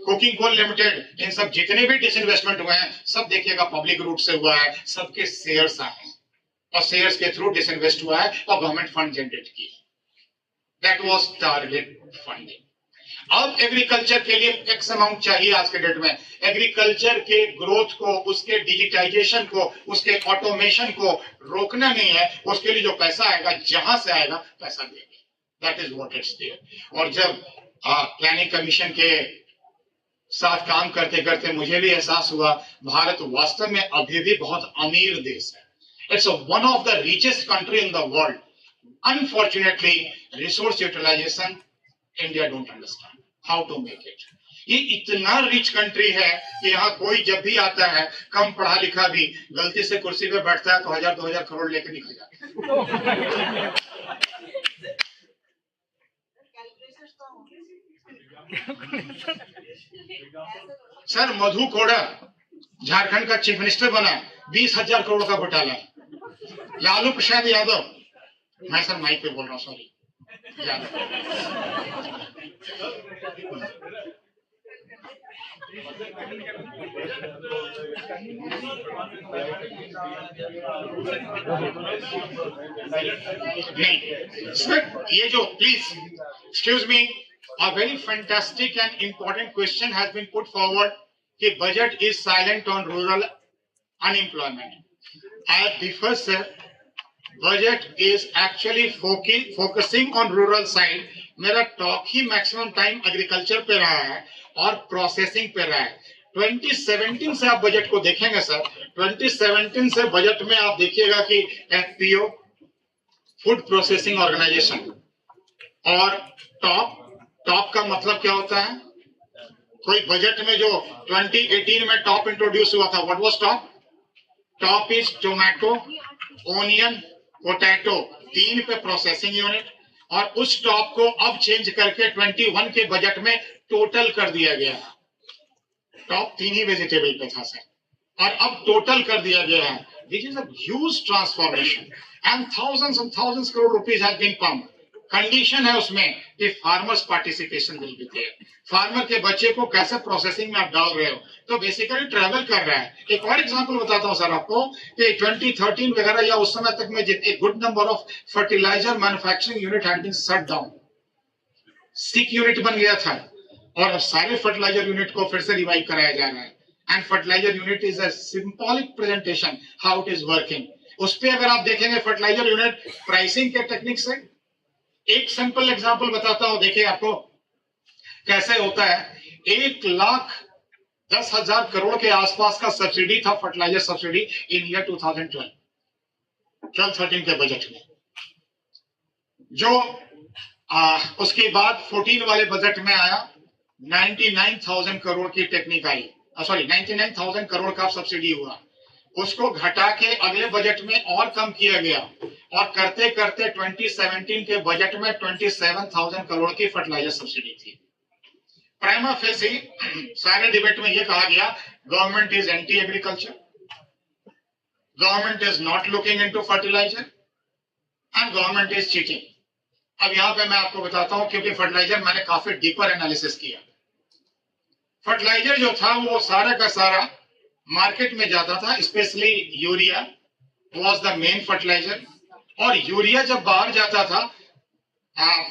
कोकिंग कोल लिमिटेड, इन सब जितने भी डिसइन्वेस्टमेंट हुए हैं, सब देखिएगा पब्लिक रूट से हुआ है, सबके शेयर्स आए हैं, और शेयर्स के थ्रू डिसइन्वेस्ट हुआ है और गवर्नमेंट फंड जनरेट किया। That was target funding. अब एग्रीकल्चर के लिए एक्स अमाउंट चाहिए आज के डेट में, एग्रीकल्चर के ग्रोथ को, उसके डिजिटाइजेशन को, उसके ऑटोमेशन को रोकना नहीं है, उसके लिए जो पैसा आएगा, जहां से आएगा पैसा देंगे, that is what it's there. और जब प्लानिंग कमीशन के साथ काम करते करते मुझे भी एहसास हुआ, भारत वास्तव में अभी भी बहुत अमीर देश है, it's one of the richest country in the world. Unfortunately resource utilisation India don't understand how to make it. ये इतना रिच कंट्री है कि यहाँ कोई जब भी आता है, कम पढ़ा लिखा भी, गलती से कुर्सी पे बैठता है तो 1,000-2,000 करोड़ लेके निकल जाता है। सर मधु कोड़ा झारखंड का चीफ मिनिस्टर बना, 20,000 करोड़ का घोटाला है। लालू प्रसाद यादव, मैं सर माइक पे बोल रहा हूँ, सॉरी, नहीं सर, ये जो please excuse me, a very fantastic and important question has been put forward कि budget is silent on rural unemployment. I differ sir, budget is actually focusing on rural side. मेरा talk ही maximum time agriculture पे रहा है और processing पे रहा है। 2017 से आप बजट को देखेंगे सर, 2017 से बजट में आप देखिएगा कि एफपीओ, फूड प्रोसेसिंग ऑर्गेनाइजेशन, और टॉप का मतलब क्या होता है? कोई बजट में जो 2018 में टॉप इंट्रोड्यूस हुआ था, what was top? Top is tomato, onion, potato, 3 पे प्रोसेसिंग यूनिट, और उस टॉप को अब चेंज करके 21 के बजट में टोटल कर दिया गया है। टॉप 3 ही वेजिटेबल पे था सर, और अब टोटल कर दिया गया है। This is a huge transformation and thousands crore rupees have been pumped. Condition है उसमें कि farmers participation will be there. Farmer के बच्चे को कैसे प्रोसेसिंग में आप डाल रहे हो, तो बेसिकली ट्रैवल कर रहा है। एक और एग्जांपल बताता हूं सर आपको कि 2013 वगैरह या उस समय तक में जितने good number of fertiliser manufacturing unit had been shut down, sick unit बन गया था, और अब सारे फर्टिलाइजर यूनिट को फिर से रिवाइव कराया जा रहा है। And fertiliser unit is a symbolic presentation how it is working. उस पे अगर आप देखेंगे फर्टिलाइजर यूनिट प्राइसिंग के टेक्निक से, एक सिंपल एग्जांपल बताता हूं, देखिए आपको कैसे होता है। 1,10,000 करोड़ के आसपास का सब्सिडी था, फर्टिलाइजर सब्सिडी इन ईयर 2012-13 के बजट में। जो उसके बाद 14 वाले बजट में आया, 99,000 करोड़ की टेक्निक आई, सॉरी 99,000 करोड़ का सब्सिडी हुआ। उसको घटा के अगले बजट में और कम किया गया, और करते करते 2017 के बजट में 27,000 करोड़ की फर्टिलाइजर सब्सिडी थी। प्राइमा फेसी सारे डिबेट में यह कहा गया government is anti agriculture, government is not looking into fertiliser, and government is cheating. अब यहां पे मैं आपको बताता हूं, क्योंकि फर्टिलाइजर मैंने काफी डीपर एनालिसिस किया। फर्टिलाइजर जो था वो सारा का सारा मार्केट में जाता था, specially urea was the main fertiliser, और यूरिया जब बाहर जाता था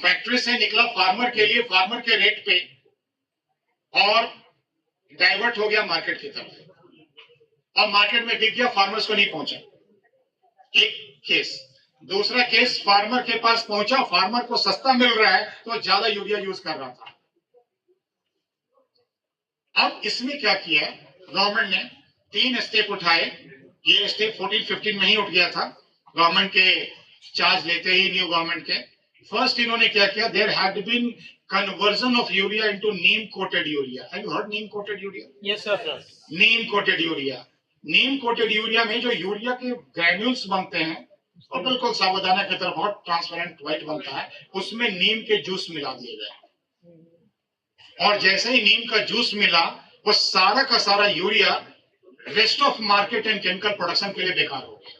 फैक्ट्री से निकला फार्मर के लिए, फार्मर के रेट पे, और डाइवर्ट हो गया मार्केट की तरफ, और मार्केट में बिक गया, फार्मर्स को नहीं पहुंचा। एक केस। दूसरा केस, फार्मर के पास पहुंचा, फार्मर को सस्ता मिल रहा है तो ज्यादा यूरिया यूज कर रहा था। अब इसमें क्या किया गवर्नमेंट ने? 3 स्टेप उठाए। ये स्टेप 14-15 में ही उठ गया था, गवर्नमेंट के चार्ज लेते ही न्यू गवर्नमेंट के। फर्स्ट इन्होंने क्या किया, there had been conversion of urea into neem coated urea. Have you heard neem coated urea? Yes sir. Neem coated urea. Neem coated urea में जो यूरिया के ग्रैन्यूल्स बनते हैं, और बिल्कुल साबुदाना की तरह बहुत ट्रांसपेरेंट व्हाइट बनता है, उसमें नीम के जूस मिला दिए गए, और जैसे ही नीम का जूस मिला, वो सारा का सारा urea rest of market and chemical production के लिए बेकार हो गया।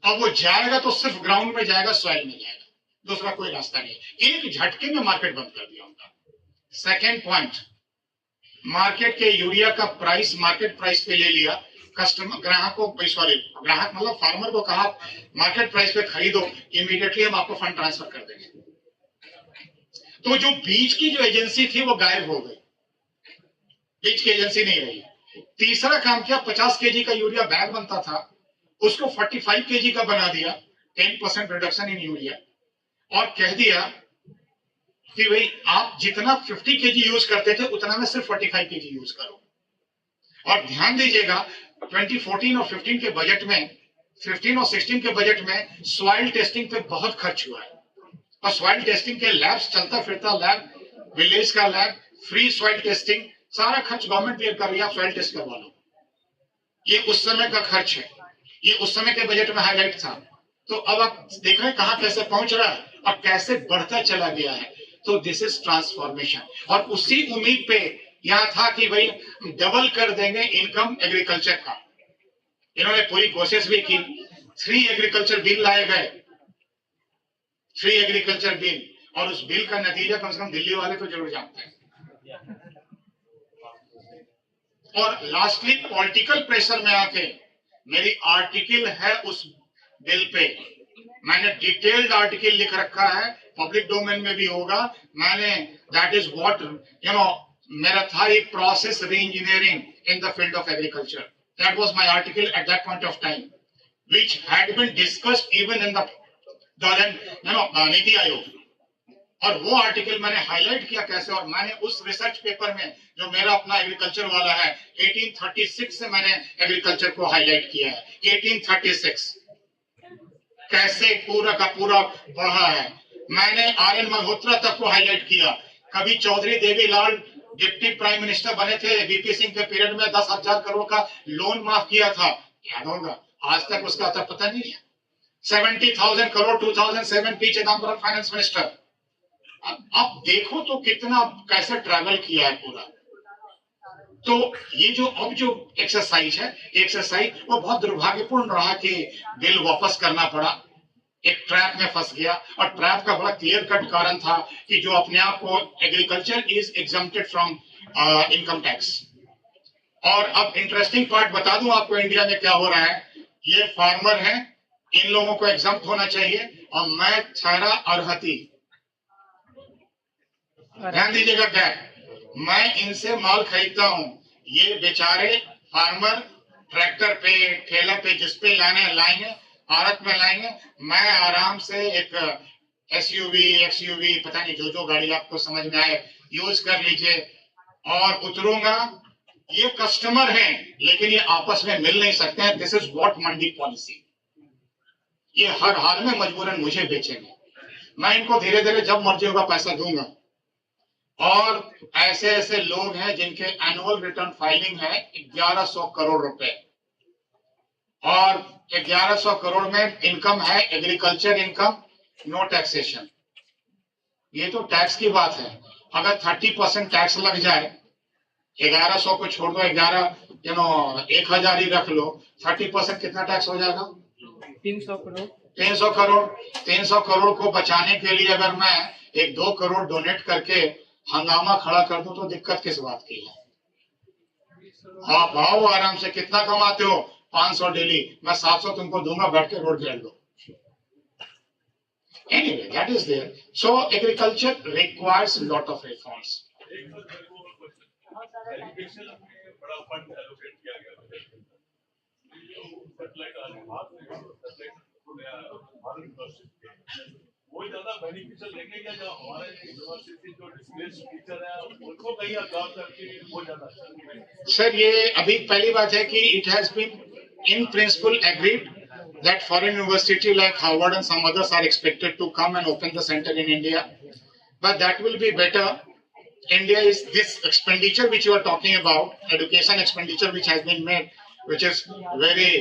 अब वो जाएगा तो सिर्फ ग्राउंड में जाएगा, सॉइल में जाएगा, दूसरा कोई रास्ता नहीं। एक झटके में मार्केट बंद कर दिया उनका। सेकेंड पॉइंट, मार्केट के यूरिया का प्राइस मार्केट प्राइस पे ले लिया, कस्टमर ग्राहकों ग्राहक मतलब फार्मर को कहा मार्केट प्राइस पे खरीदो, इमीडिएटली हम आपको फंड ट्रांसफर कर देंगे। तो जो बीच की जो एजेंसी थी वो गायब हो गई, बीच की एजेंसी नहीं रही। तीसरा काम किया, 50 केजी का यूरिया बैग बनता था, उसको 45 केजी का बना दिया, 10% रिडक्शन इन यूरिया, और कह दिया कि भाई आप जितना 50 केजी यूज करते थे उतना में सिर्फ 45 केजी यूज करो। और ध्यान दीजिएगा 2014 और 15 के बजट में, 15 और 16 के बजट में सॉइल टेस्टिंग पे बहुत खर्च हुआ है, और सॉइल टेस्टिंग के लैब्स, चलता फिरता लैब, विलेज का लैब, फ्री सॉइल टेस्टिंग, सारा खर्च गवर्नमेंट पे कर रही है, आप सॉइल टेस्ट करवा लो। ये उस समय का खर्च है, ये उस समय के बजट में हाईलाइट था। तो अब आप देख रहे हैं कहां कैसे पहुंच रहा है और कैसे बढ़ता चला गया है। तो दिस इज ट्रांसफॉर्मेशन, और उसी उम्मीद पे यहां था कि भाई डबल कर देंगे इनकम एग्रीकल्चर का। इन्होंने पूरी कोशिश भी की, 3 एग्रीकल्चर बिल लाए गए, 3 एग्रीकल्चर बिल, और उस बिल का नतीजा कम से कम दिल्ली वाले तो जरूर जानते हैं। और लास्टली पॉलिटिकल प्रेशर में आके मेरी आर्टिकल है उस बिल पे, मैंने डिटेल्ड आर्टिकल लिख रखा है, पब्लिक डोमेन में भी होगा। मैंने दैट इज व्हाट मेरा था एक process reengineering in the field of agriculture, that was my article at that point of time which had been discussed even in the NITI Aayog. और वो आर्टिकल मैंने हाईलाइट किया कैसे, और मैंने उस रिसर्च पेपर में जो मेरा अपना एग्रीकल्चर वाला है 1836 से मैंने एग्रीकल्चर को हाईलाइट किया है। 1836 कैसे पूरा का पूरा बढ़ा है, मैंने आर.एन. मल्होत्रा तक को हाईलाइट किया। कभी Chaudhary Devi Lal deputy prime minister बने थे, वीपी सिंह के पीरियड में 10,000 करोड़ का लोन माफ किया था, याद होगा। आज तक उसका तो पता नहीं है। 70,000 crore 2007 P Chidambaram finance minister. अब देखो तो कितना कैसे ट्रैवल किया है पूरा। तो ये जो अब जो एक्सरसाइज वो बहुत दुर्भाग्यपूर्ण रहा कि बिल वापस करना पड़ा, एक ट्रैप में फंस गया। और ट्रैप का बड़ा क्लियर कट कारण था कि जो अपने आप को agriculture is exempted from income tax. और अब इंटरेस्टिंग पार्ट बता दूं आपको इंडिया में क्या हो रहा है। ये फार्मर है, इन लोगों को एग्जम्प्ट होना चाहिए, और मैं ठहरा अरहती, ध्यान दीजिएगा क्या, मैं इनसे माल खरीदता हूं। ये बेचारे फार्मर ट्रैक्टर पे ठेला पे जिस पे लाएंगे भारत में लाएंगे, मैं आराम से एक एसयूवी एक्सयूवी पता नहीं जो गाड़ी आपको समझ में आए यूज कर लीजिए और उतरूंगा। ये कस्टमर हैं लेकिन ये आपस में मिल नहीं सकते हैं। This is what Mandi policy. ये हर हाल में मजबूरन मुझे बेचेंगे, मैं इनको धीरे धीरे जब मर्जी होगा पैसा दूंगा। और ऐसे ऐसे लोग हैं जिनके एनुअल रिटर्न फाइलिंग है 1100 करोड़ रुपए, और 1100 करोड़ में इनकम है एग्रीकल्चर इनकम, नो टैक्सेशन। ये तो टैक्स की बात है। अगर 30% टैक्स लग जाए, 1100 को छोड़ दो, 1000 ही रख लो, 30% कितना टैक्स हो जाएगा? 300 करोड़। 300 करोड़। 300 करोड़ को बचाने के लिए अगर मैं 1-2 करोड़ डोनेट करके हंगामा खड़ा कर दूं तो दिक्कत किस बात की है? हाँ, भाव आराम से कितना कमाते हो? 500 डेली, मैं 700 तुमको दूंगा, बैठ के रोड घेर दो। Anyway, that is there. So agriculture requires a lot of reforms. वो ज्यादा बेनिफिशियल लेंगे क्या, जो हमारे यूनिवर्सिटी जो डिस्प्लेस्ड टीचर है उनको कहीं अब्जॉर्ब करके वो ज्यादा अच्छा। सर, ये अभी पहली बात है कि it has been in principle agreed that foreign university like Harvard and some others are expected to come and open the center in India, but that will be better. India is this expenditure which you are talking about, education expenditure which has been made, which is very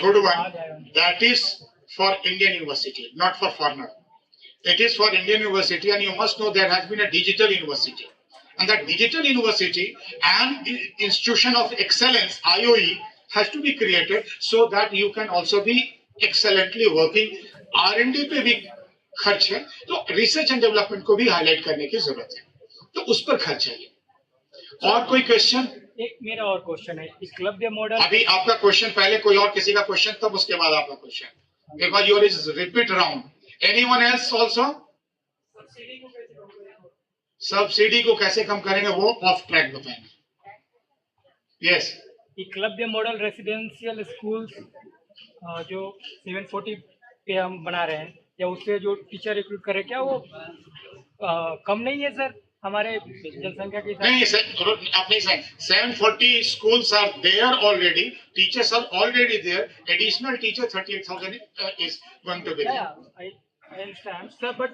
good one, that is for Indian university, not for foreigner. It is for Indian university, and you must know there has been a digital university, and that digital university and institution of excellence IOE has to be created so that you can also be excellently working. R&D पे भी खर्च है, तो research and development को भी highlight करने की जरूरत है, तो उस पर खर्च है। और कोई क्वेश्चन? एक मेरा और क्वेश्चन है, एकलव्य मॉडल। अभी आपका क्वेश्चन पहले कोई और किसी का क्वेश्चन, तब उसके बाद आपका question, because your is repeat round. Anyone else also? Subsidy को कैसे कम करेंगे वो ऑफ ट्रैक बताएंगे। Yes. Eklavya model residential schools जो 740 पे हम बना रहे हैं, या उससे जो टीचर रिक्रूट कर रहे हैं, क्या वो कम नहीं है सर हमारे जनसंख्या के हिसाब? नहीं सर, आप नहीं sir, 740 schools are there already, teachers are already there, additional teacher 38,000 is going to be there. Yeah, I understand sir, but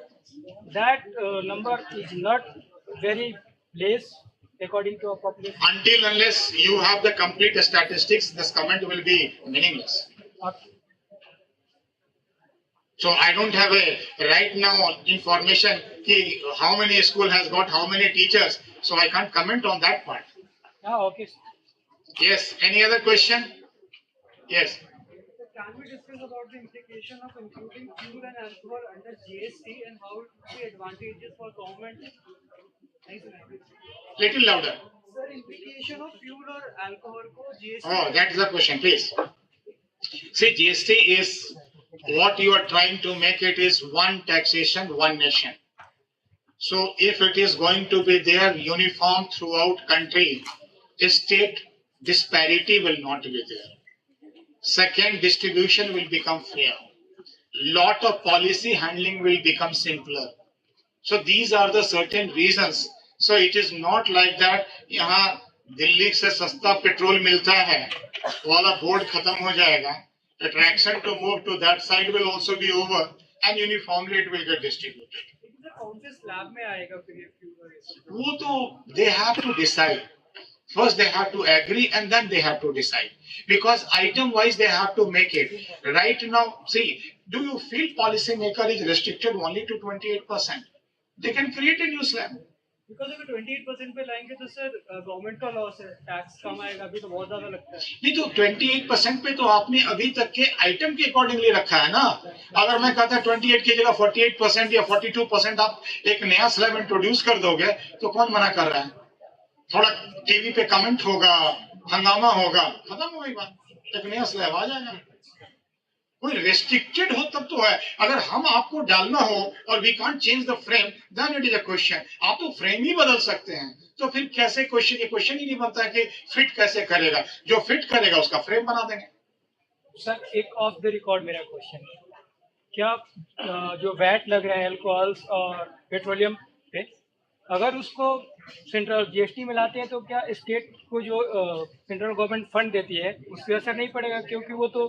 that number is not very less according to our population. Until unless you have the complete statistics, this comment will be meaningless. Okay. So I don't have a right now information ki how many school has got how many teachers, so I can't comment on that part. Ah, okay. Yes, any other question? Yes. Can we discuss about the implication of including fuel and alcohol under GST and how it would be advantageous for government Little louder. Sir, implication of fuel or alcohol को GST. Oh, that is the question, please. See, GST is what you are trying to make it is one taxation, one nation. So if it is going to be there uniform throughout country, state disparity will not be there. Second, distribution will become fair. Lot of policy handling will become simpler. So these are the certain reasons. So it is not like that यहाँ दिल्ली से सस्ता petrol मिलता है वाला board खत्म हो जाएगा. Attraction to move to that side will also be over and uniformly it will get distributed. कौन से स्लैब में आएगा फिर ये fuel और ये सब? वो तो they have to decide. First they have to agree and then they have to decide. Because item wise they have to make it. Right now, see, do you feel policymaker is restricted only to 28%? They can create a new slab. Because अगर 28% पे लाएंगे तो sir government का loss है, tax कम आएगा, अभी तो बहुत ज्यादा लगता है. नहीं तो 28% पे तो आपने अभी तक के आइटम के अकॉर्डिंगली रखा है ना. अगर मैं कहता 28 की जगह 48% या 42% आप एक नया स्लैब इंट्रोड्यूस कर दोगे तो कौन मना कर रहा है. थोड़ा टीवी पे कमेंट होगा, हंगामा होगा, खत्म हो गई बात. एक नया स्लैब आ जाएगा. कोई रेस्ट्रिक्टेड हो तब तो है. अगर हम आपको डालना हो और we can't change the frame then it is a question. आप तो फ्रेम ही बदल सकते हैं तो फिर कैसे क्वेश्चन. ये क्वेश्चन ही नहीं बनता है कि फिट कैसे करेगा. जो फिट करेगा उसका फ्रेम बना देंगे. सर एक ऑफ द रिकॉर्ड मेरा क्वेश्चन है, क्या जो वैट लग रहा है अल्कोहल्स और पेट्रोलियम पे, अगर उसको सेंट्रल जीएसटी में लाते हैं तो क्या स्टेट को जो सेंट्रल गवर्नमेंट फंड देती है उस पर असर नहीं पड़ेगा, क्योंकि वो तो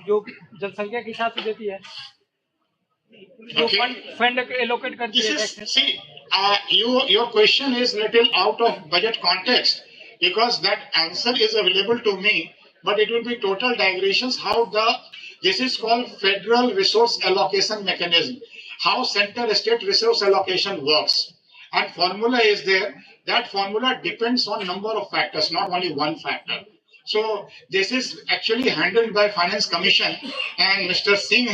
जो जनसंख्या के हिसाब से देती है जो फंड एलोकेट करती है. See, your question is little out of budget context because that answer is available to me, but it will be total digressions how this is called federal resource allocation mechanism, how center state resource allocation works. And formula is there. That formula depends on number of factors, not only one factor. So this is actually handled by Finance Commission, and Mr. Singh,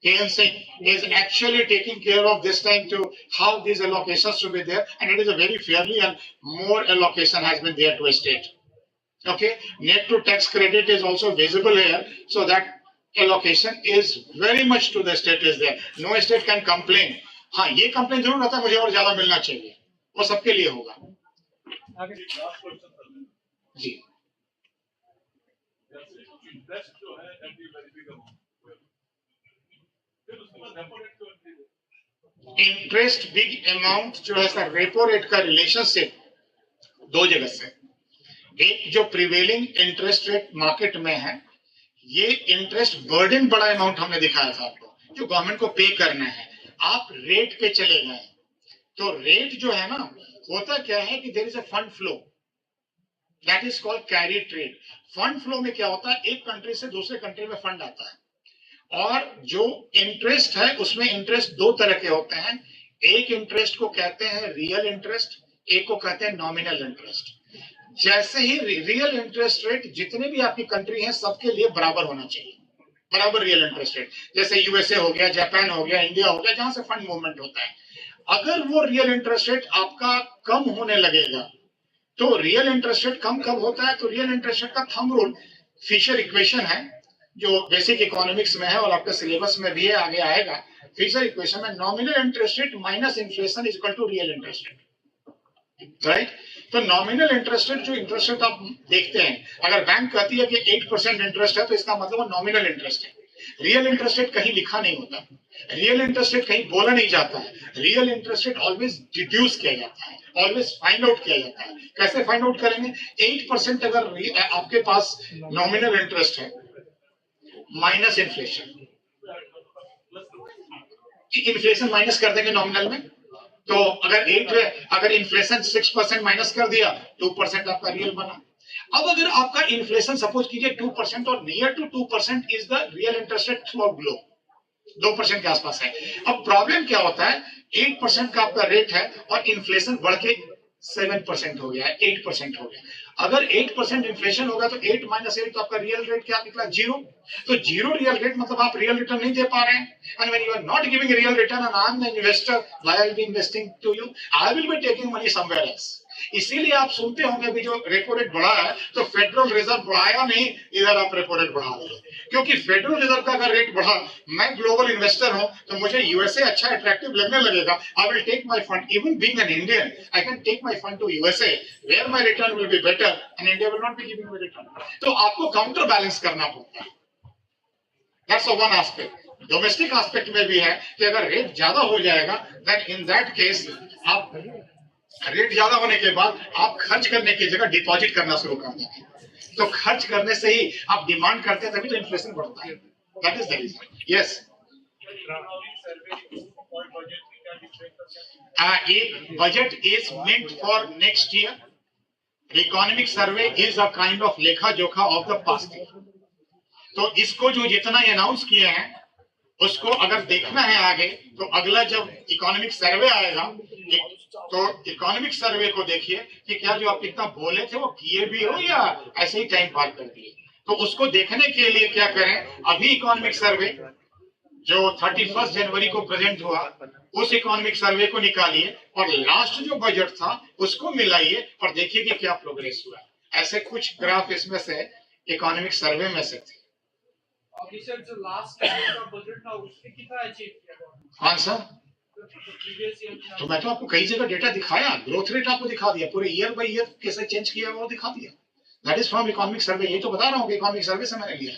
KN Singh, is actually taking care of this time to how these allocations should be there, and it is a very fairly and more allocation has been there to a state. Okay, net to tax credit is also visible here, so that allocation is very much to the state is there. No state can complain. हाँ ये complain जरूर रहता है मुझे और ज्यादा मिलना चाहिए, वो सबके लिए होगा. जी इंटरेस्ट जो है एमडी वेरी का फिर उसके बाद रेपो रेट को इंटरेस्ट बिग अमाउंट जो है सर रेपो रेट का रिलेशनशिप दो जगह से. एक जो प्रिवेलिंग इंटरेस्ट रेट मार्केट में है, ये इंटरेस्ट बर्डन बड़ा अमाउंट हमने दिखाया था आपको जो गवर्नमेंट को पे करना है. आप रेट पे चले गए तो रेट जो है ना, होता क्या है कि there is a fund flow that is called carry trade. Fund flow में क्या होता है, एक कंट्री से दूसरे कंट्री में फंड आता है और जो इंटरेस्ट है उसमें इंटरेस्ट दो तरह के होते हैं. एक इंटरेस्ट को कहते हैं रियल इंटरेस्ट, एक को कहते हैं नॉमिनल इंटरेस्ट. जैसे ही रियल इंटरेस्ट रेट जितने भी आपकी कंट्री हैं सबके लिए बराबर होना चाहिए, बराबर रियल इंटरेस्ट रेट. जैसे यूएसए हो गया, जापान हो गया, इंडिया हो गया, जहां से फंड मूवमेंट होता है. अगर वो रियल इंटरेस्ट रेट आपका कम होने लगेगा तो रियल इंटरेस्ट रेट कम कब होता है, तो रियल इंटरेस्ट रेट का थंब रूल फिशर इक्वेशन है जो बेसिक इकोनॉमिक्स में है और आपके सिलेबस में भी है, आगे आएगा. फिशर इक्वेशन में nominal interest rate minus inflation is equal to real interest rate. Right, तो नॉमिनल इंटरेस्ट रेट जो इंटरेस्ट रेट आप देखते हैं, अगर बैंक कहती है कि 8% इंटरेस्ट है तो इसका मतलब वो नॉमिनल इंटरेस्ट है. रियल इंटरेस्ट रेट कहीं लिखा नहीं होता, रियल इंटरेस्ट रेट कहीं बोला नहीं जाता है. Real interest rate always deduce किया जाता है, ऑलवेज फाइंड आउट किया जाता है. कैसे फाइंड आउट करेंगे, 8% अगर आपके पास नॉमिनल इंटरेस्ट है माइनस इन्फ्लेशन, इन्फ्लेशन माइनस कर देंगे नॉमिनल में, तो अगर इन्फ्लेशन 6% माइनस कर दिया 2% आपका रियल बना. अब अगर आपका इन्फ्लेशन सपोज कीजिए 2% और near to 2% is the real interest rate throughout globe, 2% के आसपास है. अब प्रॉब्लम क्या होता है, 8% का आपका रेट है और इन्फ्लेशन बढ़ के 7% हो गया, 8% हो गया। अगर 8% इन्फ्लेशन होगा तो 8 माइनस 8 तो आपका रियल रेट क्या निकला? 0। तो 0 रियल रेट मतलब आप रियल रिटर्न नहीं दे पा रहे हैं। And when you are not giving real return and I am the investor, why I will be investing to you? I will be taking money somewhere else. इसीलिए आप सुनते होंगे अभी जो रेपो रेट बढ़ा है तो फेडरल रिजर्व बढ़ाया नहीं, इधर आप रेपो रेट बढ़ा रहे हैं। क्योंकि फेडरल रिजर्व का अगर रेट बढ़ा, मैं ग्लोबल इन्वेस्टर हूं तो मुझे यूएसए अच्छा अट्रैक्टिव लगने लगेगा। I will take my fund, even being an Indian I can take my fund to USA where my return will be better and India will not be giving me return. तो आपको counter balance करना पड़ता है। That's one aspect. Domestic aspect में भी है कि अगर रेट ज्यादा हो जाएगा देन इन दैट केस आप रेट ज्यादा होने के बाद आप खर्च करने की जगह डिपॉजिट करना शुरू कर देंगे। तो खर्च करने से ही आप डिमांड करते हैं, तभी तो इन्फ्लेशन बढ़ता है। That is the reason. Yes, budget is meant for next year. Economic survey is a kind of lekha jokha of the past year. तो इसको जो जितना अनाउंस किए हैं उसको अगर देखना है आगे, तो अगला जब इकोनॉमिक सर्वे आएगा तो इकोनॉमिक सर्वे को देखिए कि क्या जो आप इतना बोले थे वो किए भी हो या ऐसे ही टाइम पास कर दिए। तो उसको देखने के लिए क्या करें, अभी इकोनॉमिक सर्वे जो 31 जनवरी को प्रेजेंट हुआ उस इकोनॉमिक सर्वे को निकालिए और लास्ट जो बजट था उसको मिलाइए और देखिए कि क्या प्रोग्रेस हुआ। ऐसे कुछ ग्राफ इसमें से इकोनॉमिक सर्वे में से थे। अभी सर जो लास्ट का बजट था उसने कितना अचीव किया? हाँ सर, तो मैं तो आपको कई जगह डेटा दिखाया, ग्रोथ रेट आपको दिखा दिया, पूरे ईयर बाय ईयर कैसे चेंज किया वो दिखा दिया। That is from economic survey. ये तो बता रहा हूँ कि इकोनॉमिक सर्वे से मैंने लिया।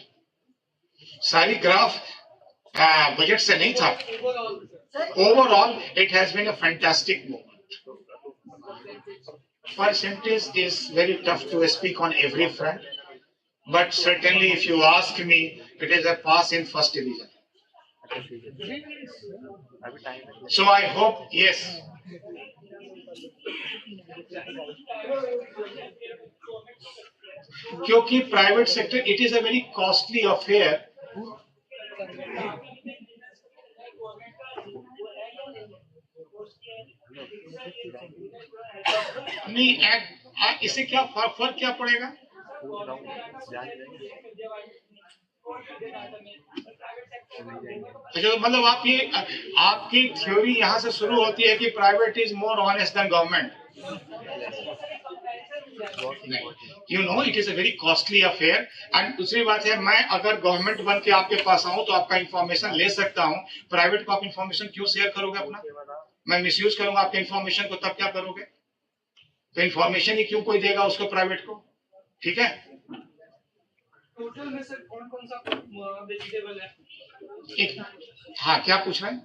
सारी ग्राफ बजट से नहीं था। Overall it has been a fantastic movement. Percentage is very tough to speak on every front, but certainly if you ask me, it is a pass in first division. So I hope, yes. क्योंकि private sector it is a very costly affair. नहीं, इससे क्या फर्क क्या पड़ेगा? अच्छा, मतलब आपकी थ्योरी यहाँ से शुरू होती है कि private is more honest than government. You know it is a very costly affair. And दूसरी बात है, मैं अगर गवर्नमेंट बन के आपके पास आऊं तो आपका इंफॉर्मेशन ले सकता हूं। प्राइवेट को आप इंफॉर्मेशन क्यों शेयर करोगे अपना? मैं मिसयूज करूंगा आपके इंफॉर्मेशन को, तब क्या करोगे? तो इंफॉर्मेशन ही क्यों कोई देगा उसको प्राइवेट को? ठीक है। टोटल में सर कौन कौन सा वेजिटेबल है? हाँ, क्या पूछ रहे हैं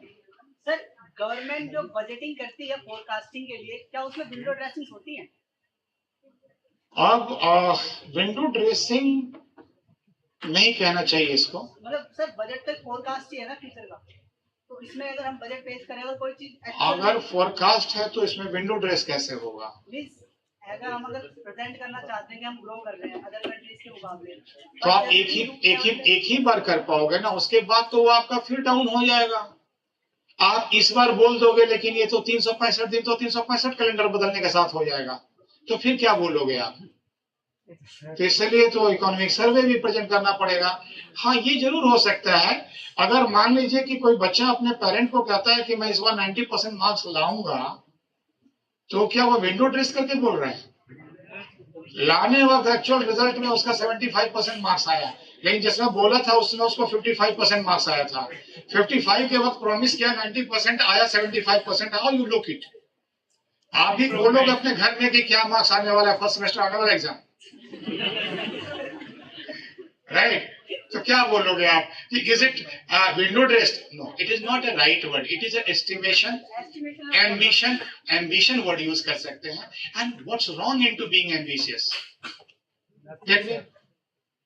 सर? गवर्नमेंट जो बजटिंग करती है फोरकास्टिंग के लिए, क्या उसमें विंडो ड्रेसिंग होती है? अब विंडो ड्रेसिंग नहीं कहना चाहिए इसको। मतलब सर बजट तक फोरकास्ट ही है ना फ्यूचर का, तो इसमें अगर हम बजट पेश करें और कोई चीज अगर फोरकास्ट है तो इसमें विंडो ड्रेस कैसे होगा? प्लीज, अगर हम प्रेजेंट करना चाहते हैं कि हम ग्रो कर रहे हैं अदर कंट्रीज के मुकाबले, तो आप एक ही बार कर पाओगे ना, उसके बाद तो वो आपका फिर डाउन हो जाएगा। आप इस बार बोल दोगे लेकिन ये तो 365 दिन तो 365 कैलेंडर बदलने के साथ हो जाएगा, तो फिर क्या बोलोगे आप? तो इसलिए तो इकोनॉमिक सर्वे भी प्रेजेंट करना पड़ेगा। हाँ, ये जरूर हो सकता है, अगर मान लीजिए कि कोई बच्चा अपने पेरेंट को कहता है कि मैं इस बार 90% मार्क्स लाऊंगा, तो क्या वो विंडो ड्रेस करके बोल रहे हैं? लाने वक्त एक्चुअल रिजल्ट में उसका 75% मार्क्स आया, लेकिन जिसमें बोला था उसमें उसको 55% मार्क्स आया था। 55 के वक्त प्रॉमिस किया 90% आया, 75% हाउ यू लुक इट? आप भी बोलोगे अपने घर में कि क्या मार्क्स आने वाला है फर्स्ट सेमेस्टर आने वाला एग्जाम, राइट? तो क्या बोलोगे आप कि is it window dressed? No, it is not a right word, it is estimation, ambition word use कर सकते हैं। And what's wrong into being ambitious?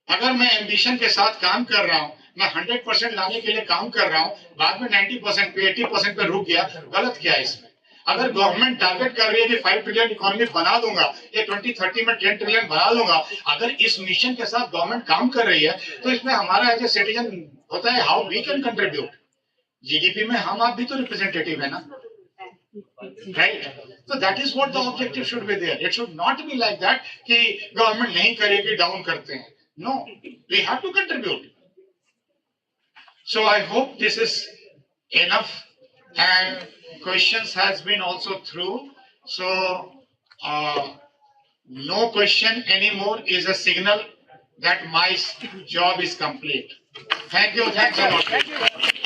अगर मैं एम्बिशन के साथ काम कर रहा हूं, मैं 100% लाने के लिए काम कर रहा हूं, बाद में 90% पे 80% पे रुक गया, गलत क्या है इसमें? अगर गवर्नमेंट टारगेट कर रही है कि 5 ट्रिलियन इकोनॉमी बना दूंगा, ये 2030 में 10 ट्रिलियन बना दूंगा, अगर इस मिशन के साथ गवर्नमेंट काम कर रही है तो इसमें हमारा एज ए सिटीजन होता है how we can contribute. GDP में हम आप भी तो रिप्रेजेंटेटिव है ना, Right? So that is what the objective should be there. It should not be like that कि government नहीं करेगी down करते हैं. No, we have to contribute. So I hope this is enough, and questions has been also through. So no question anymore is a signal that my job is complete. Thank you. Thanks a lot. Thank you.